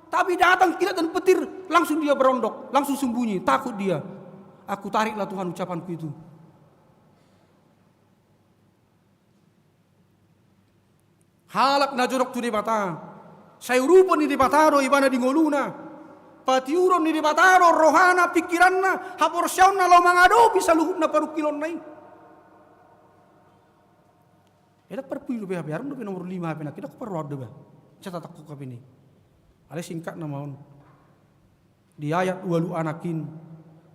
Tapi datang kilat dan petir, langsung dia berondok, langsung sembunyi, takut dia. Aku tariklah Tuhan ucapanku itu. Halak na jorok tu di bata, saya rupa ni di bata do ibana di ngoluna. Patiuron ni dibataro rohana pikiranna hapor syauna lo mangado bisa luhupna parukilon nai. Edak perpuilu be habiar do nomor 5 HP nak kita perlu ada ba. Catat aku kap ini. Ale singkat na maun. Di ayat 2 anakin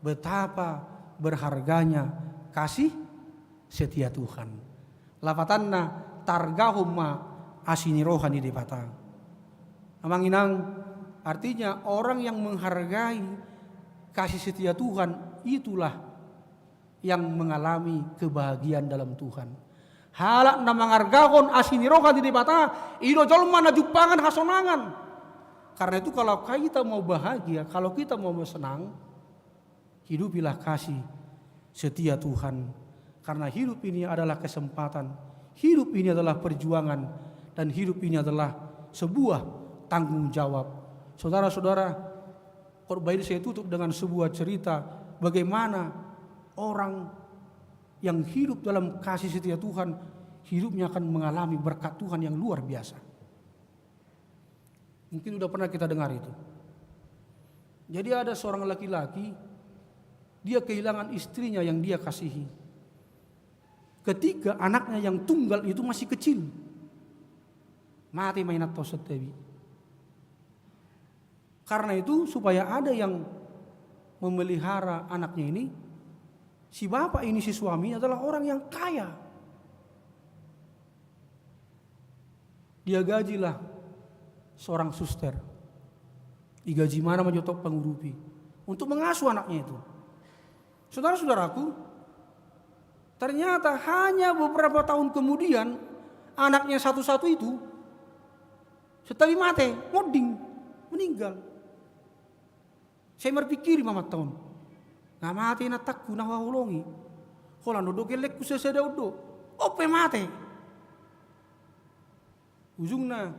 betapa berharganya kasih setia Tuhan. Lapatanna targahumma asini rohani dibata. Amanginang artinya orang yang menghargai kasih setia Tuhan itulah yang mengalami kebahagiaan dalam Tuhan. Halak na mangargahon asini roha di debata ido jolma na jupangan hasonangan. Karena itu kalau kita mau bahagia, kalau kita mau senang, hidupilah kasih setia Tuhan. Karena hidup ini adalah kesempatan, hidup ini adalah perjuangan, dan hidup ini adalah sebuah tanggung jawab. Saudara-saudara, khotbah ini saya tutup dengan sebuah cerita bagaimana orang yang hidup dalam kasih setia Tuhan, hidupnya akan mengalami berkat Tuhan yang luar biasa. Mungkin sudah pernah kita dengar itu. Jadi ada seorang laki-laki, dia kehilangan istrinya yang dia kasihi. Ketika anaknya yang tunggal itu masih kecil. Mati mainat toset tebi. Karena itu supaya ada yang memelihara anaknya ini, si bapak ini, si suami adalah orang yang kaya. Dia gajilah seorang suster. Digaji mana majotok pengurupi untuk mengasuh anaknya itu. Saudara-saudaraku, ternyata hanya beberapa tahun kemudian anaknya satu-satu itu setelah mati, ngoding, meninggal. Saya berpikir mama tahun, nggak mati natakku nawahulongi. Kalau dodok elek kuseseda udo, ope mati. Ujungnya,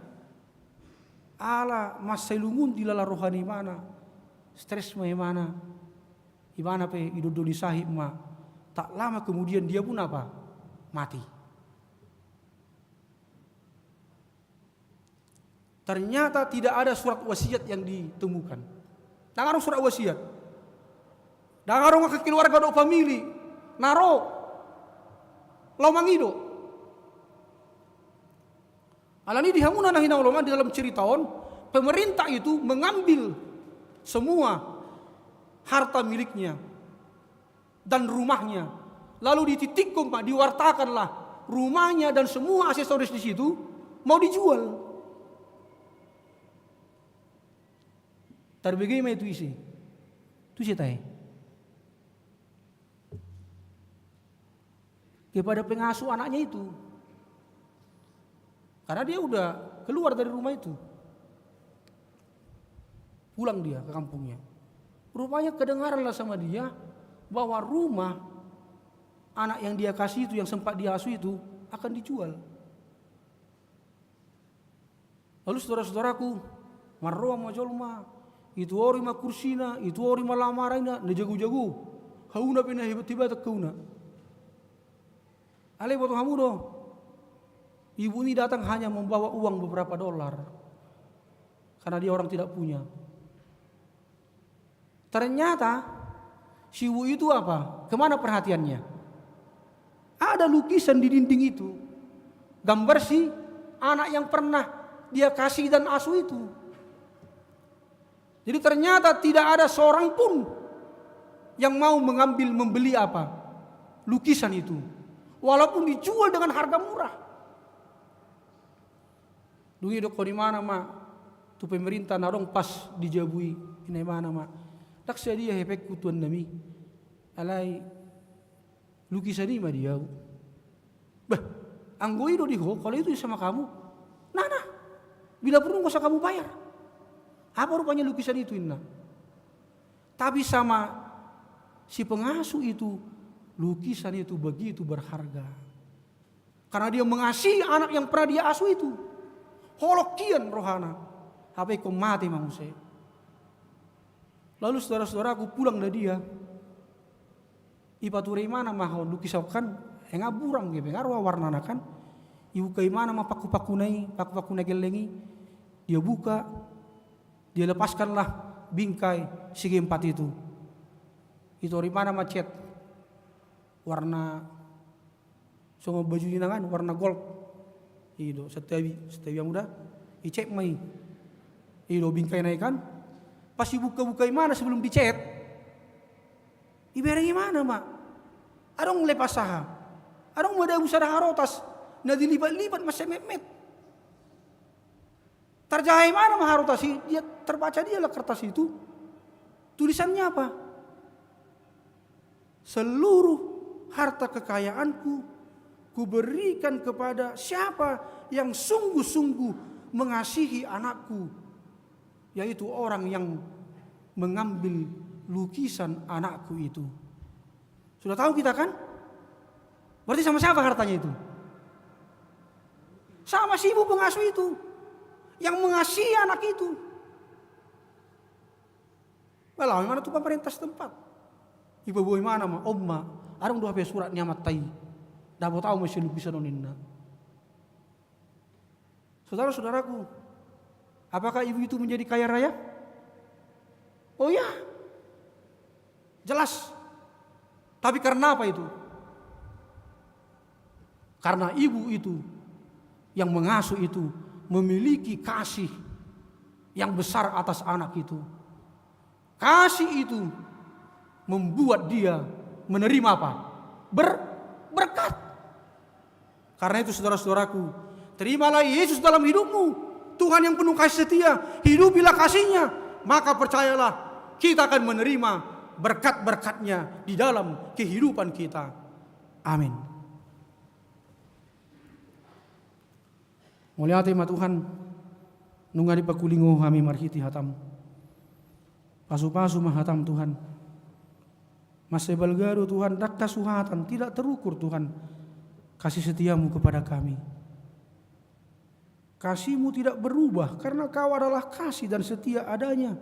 ala mas selungun di lala rohani mana, stres mana, imana pe idodoli sahib ma. Tak lama kemudian dia pun apa? Mati. Ternyata tidak ada surat wasiat yang ditemukan. Dangarong surat wasiat. Dangarong ke keluarga do famili. Naro. Laumangido. Alani dihamuna na hinauloman di dalam ceritaon, pemerintah itu mengambil semua harta miliknya dan rumahnya. Lalu dititikum Pak, diwartakanlah rumahnya dan semua aksesoris di situ mau dijual. Bagaimana itu isi? Itu sih tay. Kepada pengasuh anaknya itu. Karena dia udah keluar dari rumah itu. Pulang dia ke kampungnya. Rupanya kedengaranlah sama dia bahwa rumah anak yang dia kasih itu, yang sempat dia asuh itu akan dijual. Lalu saudara-saudaraku, marroa majolma, itu ori ma kursina, itu ori ma lamarina, ne jago-jago. Hauna pina hebat-hebat kauna. Ale boto hamudo. Ibu ini datang hanya membawa uang beberapa dolar. Karena dia orang tidak punya. Ternyata si ibu itu apa? Kemana perhatiannya? Ada lukisan di dinding itu. Gambar si anak yang pernah dia kasih dan asuh itu. Jadi ternyata tidak ada seorang pun yang mau membeli apa? Lukisan itu. Walaupun dijual dengan harga murah. Dungi dok di mana mak? Tu pemerintah narong pas dijabui. Ini mana mak? Tak sedia hepek kutuan nami. Alai lukisan ini mah dia. Bah, anggoi do diho kalau itu sama kamu. Nah. Bila perlu nggak usah kamu bayar. Apa rupanya lukisan itu Inna? Tapi sama si pengasuh itu, lukisan itu begitu berharga. Karena dia mengasihi anak yang pernah dia asuh itu. Holokian rohana. Apa yang mati manusia. Lalu saudara-saudaraku pulang dari dia. Ipature mana mah lukisan kan engaburang gitu, engarwa warna kan. Ibu kai mana mah paku-paku gelengi. Dia buka. Dia lepaskanlah bingkai segi 4 itu. Itu dari mana macet? Warna semua baju ini kan warna gold. Itu setiap yang muda. Icek mai. Itu bingkai naik kan. Pas buka-bukai mana sebelum dicet? Ibaratnya mana mak? Adong lepas saha. Adong ada usara harotas. Nah dilipat-lipat masih memet. Terjahai mana maharotasi? Dia terbaca dia lah kertas itu. Tulisannya apa? Seluruh harta kekayaanku kuberikan kepada siapa yang sungguh-sungguh mengasihi anakku, yaitu orang yang mengambil lukisan anakku itu. Sudah tahu kita kan? Berarti sama siapa hartanya itu? Sama si ibu pengasuh itu. Yang mengasihi anak itu. Walau mana tuh pemerintah setempat. Ibu mana mah, omma, arang dua surat nyamat tai. Dah mau tahu masih lukisan oninna. Saudara-saudaraku, apakah ibu itu menjadi kaya raya? Oh ya, jelas. Tapi karena apa itu? Karena ibu itu yang mengasuh itu memiliki kasih yang besar atas anak itu. Kasih itu membuat dia menerima apa? Berkat. Karena itu saudara-saudaraku, terimalah Yesus dalam hidupmu. Tuhan yang penuh kasih setia, hidupilah kasihnya. Maka percayalah, kita akan menerima berkat-berkatnya di dalam kehidupan kita. Amin. Mulia tema Tuhan, nungari pakulingo kami marhiti hatam. Pasu-pasu mahatam Tuhan. Masih balgado Tuhan, dak kasuhatan tidak terukur Tuhan. Kasih setiamu kepada kami. Kasihmu tidak berubah karena kau adalah kasih dan setia adanya.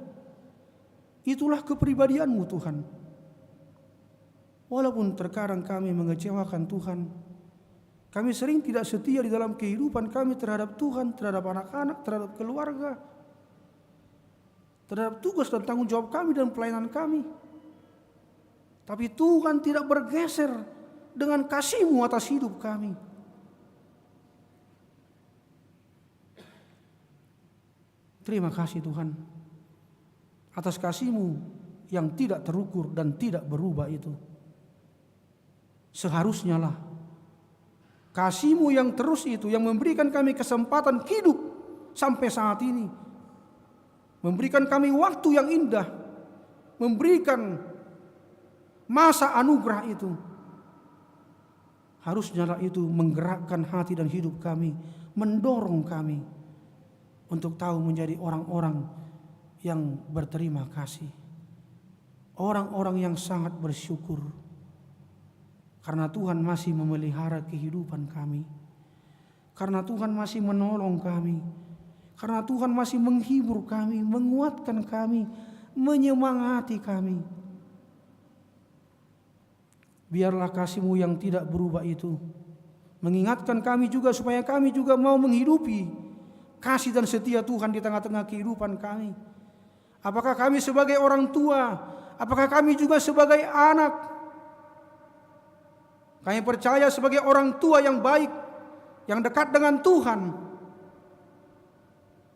Itulah kepribadianmu Tuhan. Walaupun terkadang kami mengecewakan Tuhan, kami sering tidak setia di dalam kehidupan kami terhadap Tuhan, terhadap anak-anak, terhadap keluarga, terhadap tugas dan tanggung jawab kami dan pelayanan kami. Tapi Tuhan tidak bergeser dengan kasih-Mu atas hidup kami. Terima kasih Tuhan atas kasih-Mu yang tidak terukur dan tidak berubah itu. Seharusnya lah kasih-Mu yang terus itu yang memberikan kami kesempatan hidup sampai saat ini. Memberikan kami waktu yang indah. Memberikan masa anugerah itu. Harusnya lah itu menggerakkan hati dan hidup kami. Mendorong kami untuk tahu menjadi orang-orang yang berterima kasih. Orang-orang yang sangat bersyukur. Karena Tuhan masih memelihara kehidupan kami. Karena Tuhan masih menolong kami. Karena Tuhan masih menghibur kami, menguatkan kami, menyemangati kami. Biarlah kasih-Mu yang tidak berubah itu mengingatkan kami juga supaya kami juga mau menghidupi kasih dan setia Tuhan di tengah-tengah kehidupan kami. Apakah kami sebagai orang tua, apakah kami juga sebagai anak? Kami percaya sebagai orang tua yang baik, yang dekat dengan Tuhan,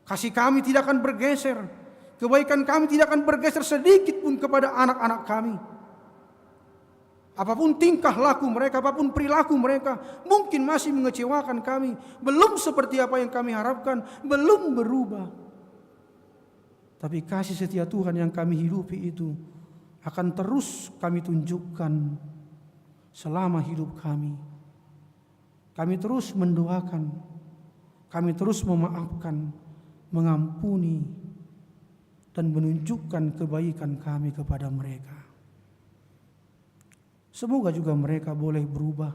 kasih kami tidak akan bergeser. Kebaikan kami tidak akan bergeser sedikit pun kepada anak-anak kami. Apapun tingkah laku mereka, apapun perilaku mereka, mungkin masih mengecewakan kami. Belum seperti apa yang kami harapkan, belum berubah. Tapi kasih setia Tuhan yang kami hidupi itu akan terus kami tunjukkan selama hidup kami. Kami terus mendoakan, kami terus memaafkan, mengampuni, dan menunjukkan kebaikan kami kepada mereka. Semoga juga mereka boleh berubah.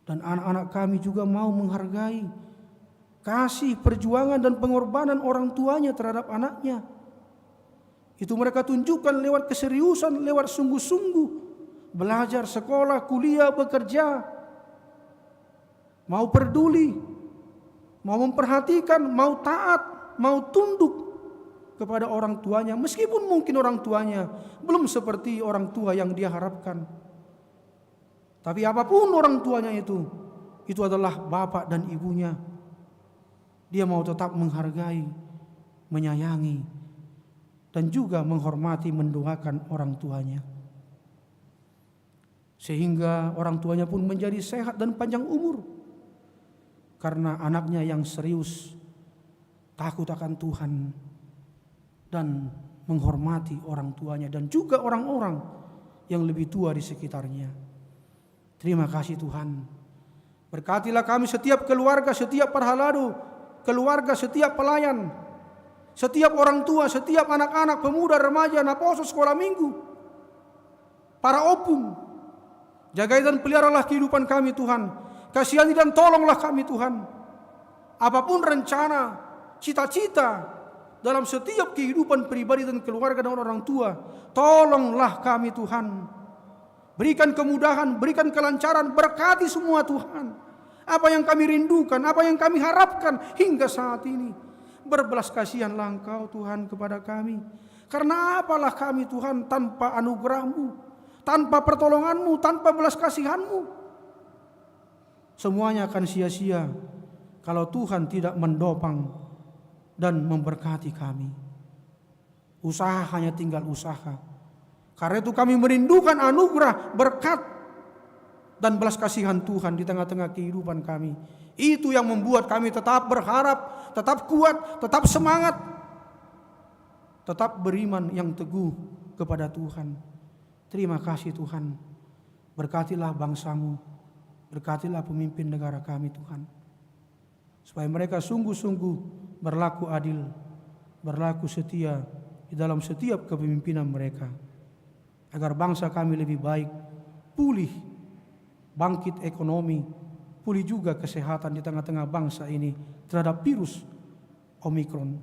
Dan anak-anak kami juga mau menghargai kasih, perjuangan, dan pengorbanan orang tuanya terhadap anaknya. Itu mereka tunjukkan lewat keseriusan, lewat sungguh-sungguh. Belajar, sekolah, kuliah, bekerja. Mau peduli, mau memperhatikan, mau taat, mau tunduk kepada orang tuanya, meskipun mungkin orang tuanya belum seperti orang tua yang dia harapkan. Tapi apapun orang tuanya itu adalah bapak dan ibunya. Dia mau tetap menghargai, menyayangi, dan juga menghormati, mendoakan orang tuanya. Sehingga orang tuanya pun menjadi sehat dan panjang umur. Karena anaknya yang serius, takut akan Tuhan, dan menghormati orang tuanya dan juga orang-orang yang lebih tua di sekitarnya. Terima kasih Tuhan. Berkatilah kami setiap keluarga, setiap parhalado, keluarga, setiap pelayan, setiap orang tua, setiap anak-anak, pemuda, remaja, naposo, sekolah minggu, para opung. Jagai dan peliharalah kehidupan kami Tuhan. Kasihani dan tolonglah kami Tuhan. Apapun rencana, cita-cita dalam setiap kehidupan pribadi dan keluarga dan orang tua, tolonglah kami Tuhan. Berikan kemudahan, berikan kelancaran, berkati semua Tuhan. Apa yang kami rindukan, apa yang kami harapkan hingga saat ini. berbelas kasihanlah Engkau Tuhan kepada kami. Karena apalah kami Tuhan tanpa anugerah-Mu, tanpa pertolongan-Mu, tanpa belas kasihan-Mu. Semuanya akan sia-sia kalau Tuhan tidak mendopang dan memberkati kami. Usaha hanya tinggal usaha. Karena itu kami merindukan anugerah, berkat, dan belas kasihan Tuhan di tengah-tengah kehidupan kami. Itu yang membuat kami tetap berharap, tetap kuat, tetap semangat, tetap beriman yang teguh kepada Tuhan. Terima kasih Tuhan. Berkatilah bangsa-Mu, berkatilah pemimpin negara kami Tuhan. Supaya mereka sungguh-sungguh berlaku adil, berlaku setia di dalam setiap kepemimpinan mereka. Agar bangsa kami lebih baik, pulih, bangkit ekonomi, pulih juga kesehatan di tengah-tengah bangsa ini terhadap virus Omikron.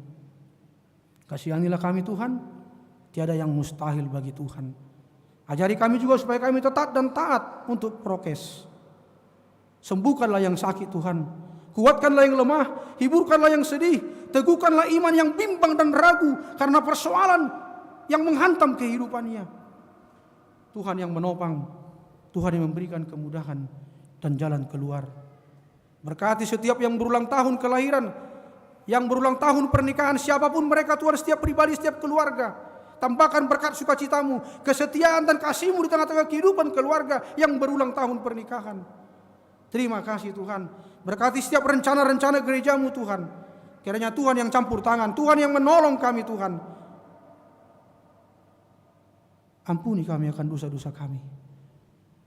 Kasihanilah kami Tuhan, tiada yang mustahil bagi Tuhan. Ajari kami juga supaya kami tetap dan taat untuk prokes. Sembuhkanlah yang sakit Tuhan, kuatkanlah yang lemah, hiburkanlah yang sedih, teguhkanlah iman yang bimbang dan ragu karena persoalan yang menghantam kehidupannya. Tuhan yang menopang, Tuhan yang memberikan kemudahan dan jalan keluar. Berkati setiap yang berulang tahun kelahiran, yang berulang tahun pernikahan, siapapun mereka Tuhan, setiap pribadi, setiap keluarga. Tampakkan berkat sukacitamu, kesetiaan dan kasih-Mu di tengah-tengah kehidupan keluarga yang berulang tahun pernikahan. Terima kasih Tuhan. Berkati setiap rencana-rencana gereja-Mu Tuhan. Kiranya Tuhan yang campur tangan, Tuhan yang menolong kami Tuhan. Ampuni kami akan dosa-dosa kami,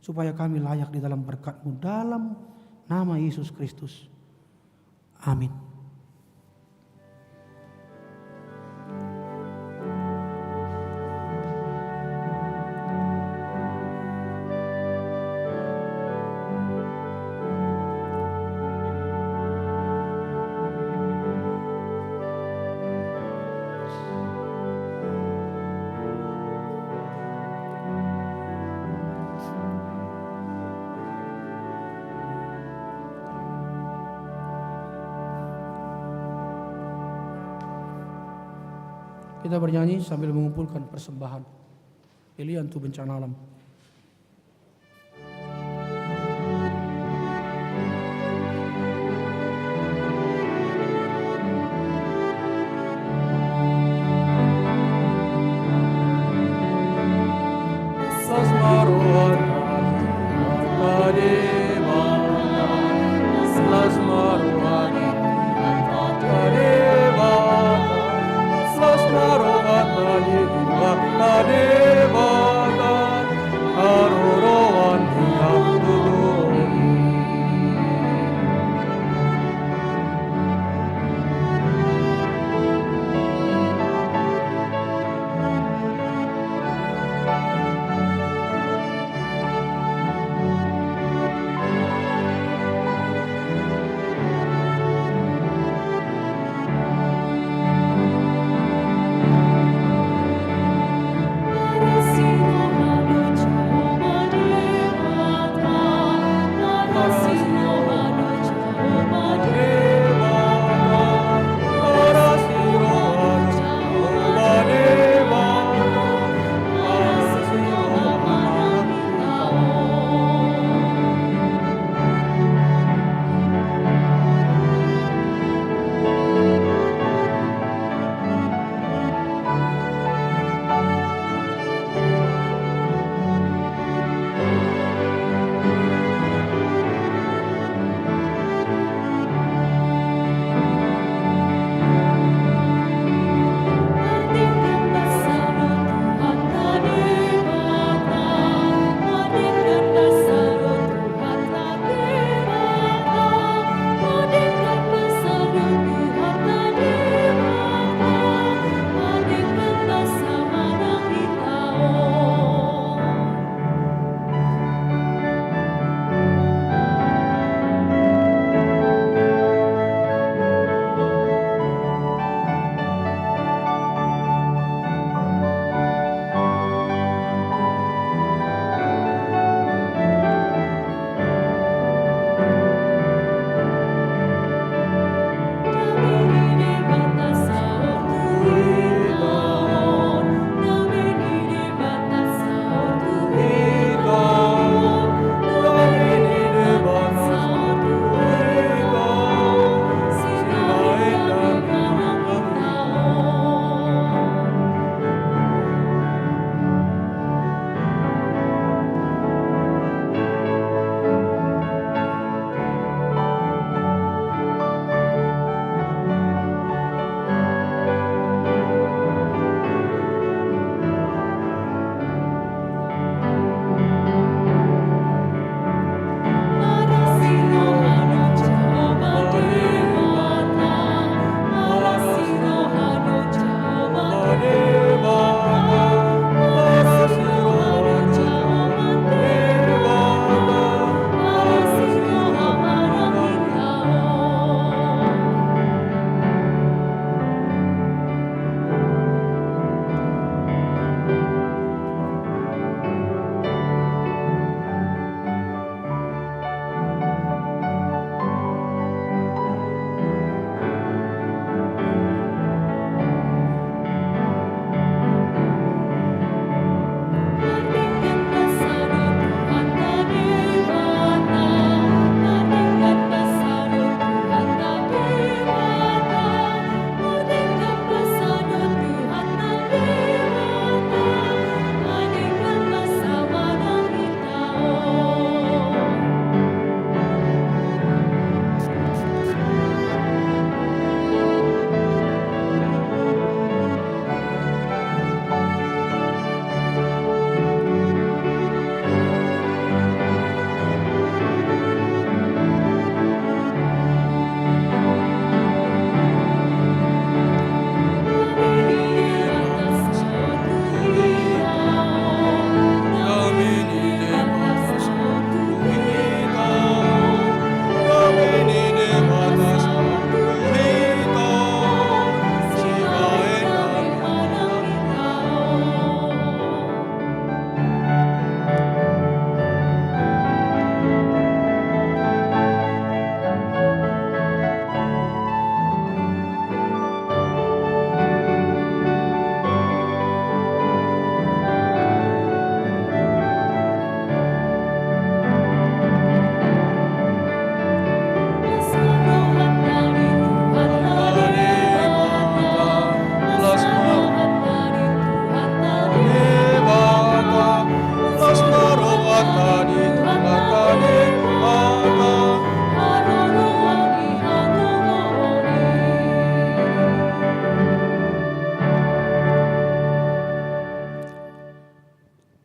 supaya kami layak di dalam berkat-Mu dalam nama Yesus Kristus. Amin. Kita bernyanyi sambil mengumpulkan persembahan. Pilihan untuk bencana alam.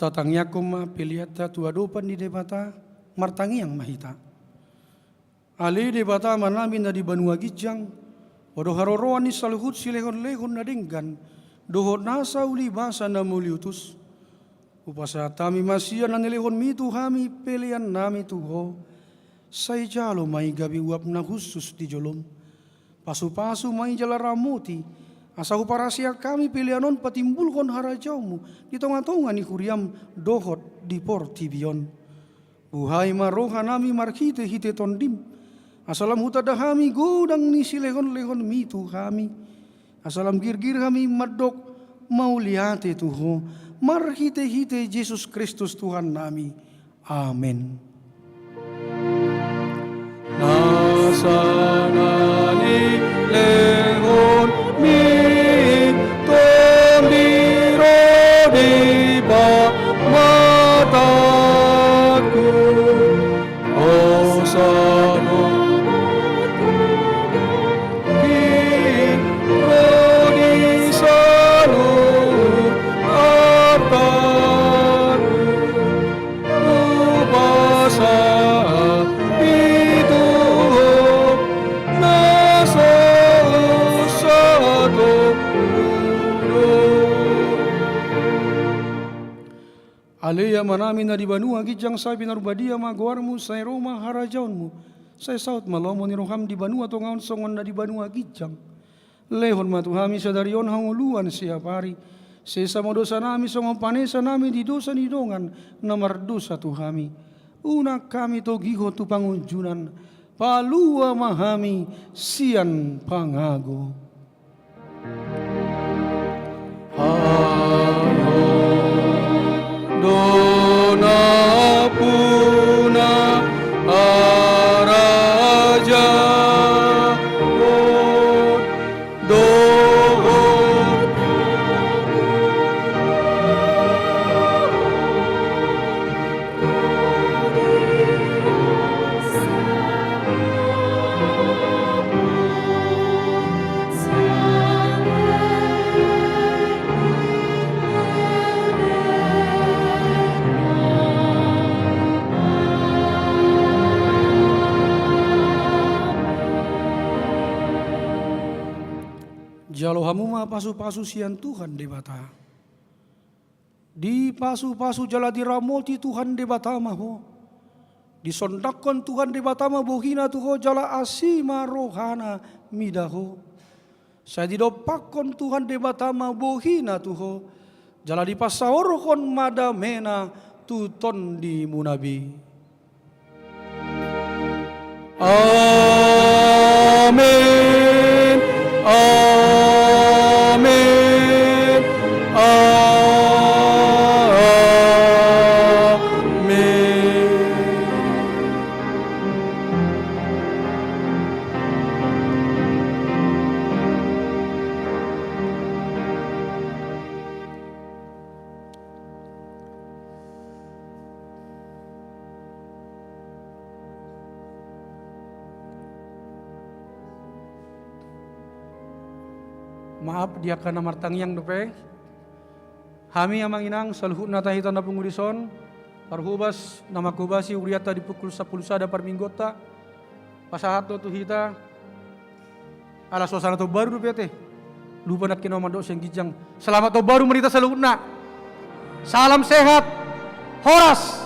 Tatangnya koma peliata tua dopan di debata martangi yang mahita. Ali debata manami na di banua gijang. Odo haroroan ni saluhut silehon-lehon na denggan. Doho nasa uli basa na muliutus. Upasa tami masia na nilehon mitu hami pelian nami tuho. Say jalo may gabi uap na khusus di jolom. Pasu-pasu may jala ramuti. Asahu parasia kami pilihanon patimbulkon harajaumu. Di tonga-tonga ni kuriam dohot di portibion. Buhay maroha nami markite hite tondim. Asalam hutada kami godang ni silehon-lehon mitu kami. Asalam girgir kami madok mauliate tuho. Marhite-hite Yesus Kristus Tuhan nami. Amin. Nasanani lehon mi tombiro di mataku. Osano Aleya manami na di banua gijang sabi na rubadia maguarmu say Roma harajaunmu. Say saut malomo ni roham di banua tongaon songon na di banua gijang. Lehon matuhami sa darion hanguluan siap hari. Sesama dosa nami songon panesa nami di dosa ni dongan na mardosa tuhami. Una kami togiho tu pangunjunan. Palua mahami sian pangago. Dona puna araja dohon Jalo hamu ma pasu-pasu sian Tuhan debata. Di pasu-pasu jala diramoti Tuhan debata maho. Disondakkan Tuhan debata ma bohina tuho jala asima rohana midaho. Saya didopakon Tuhan debata ma bohina tuho. Jala dipasaorkon madamena tuton di munabi. Amin. Amin. Maaf dia kana martangyang dope. Hami amang inang salhut na tahitan na pengurison. Parhubas nama kubasi uriata di pukul 10 sada par minggota. Pasahato tu hita. Ala suasana to baru dope teh. Lupa nak kino mando sing gijang. Selamat to baru merita salhut na. Salam sehat. Horas.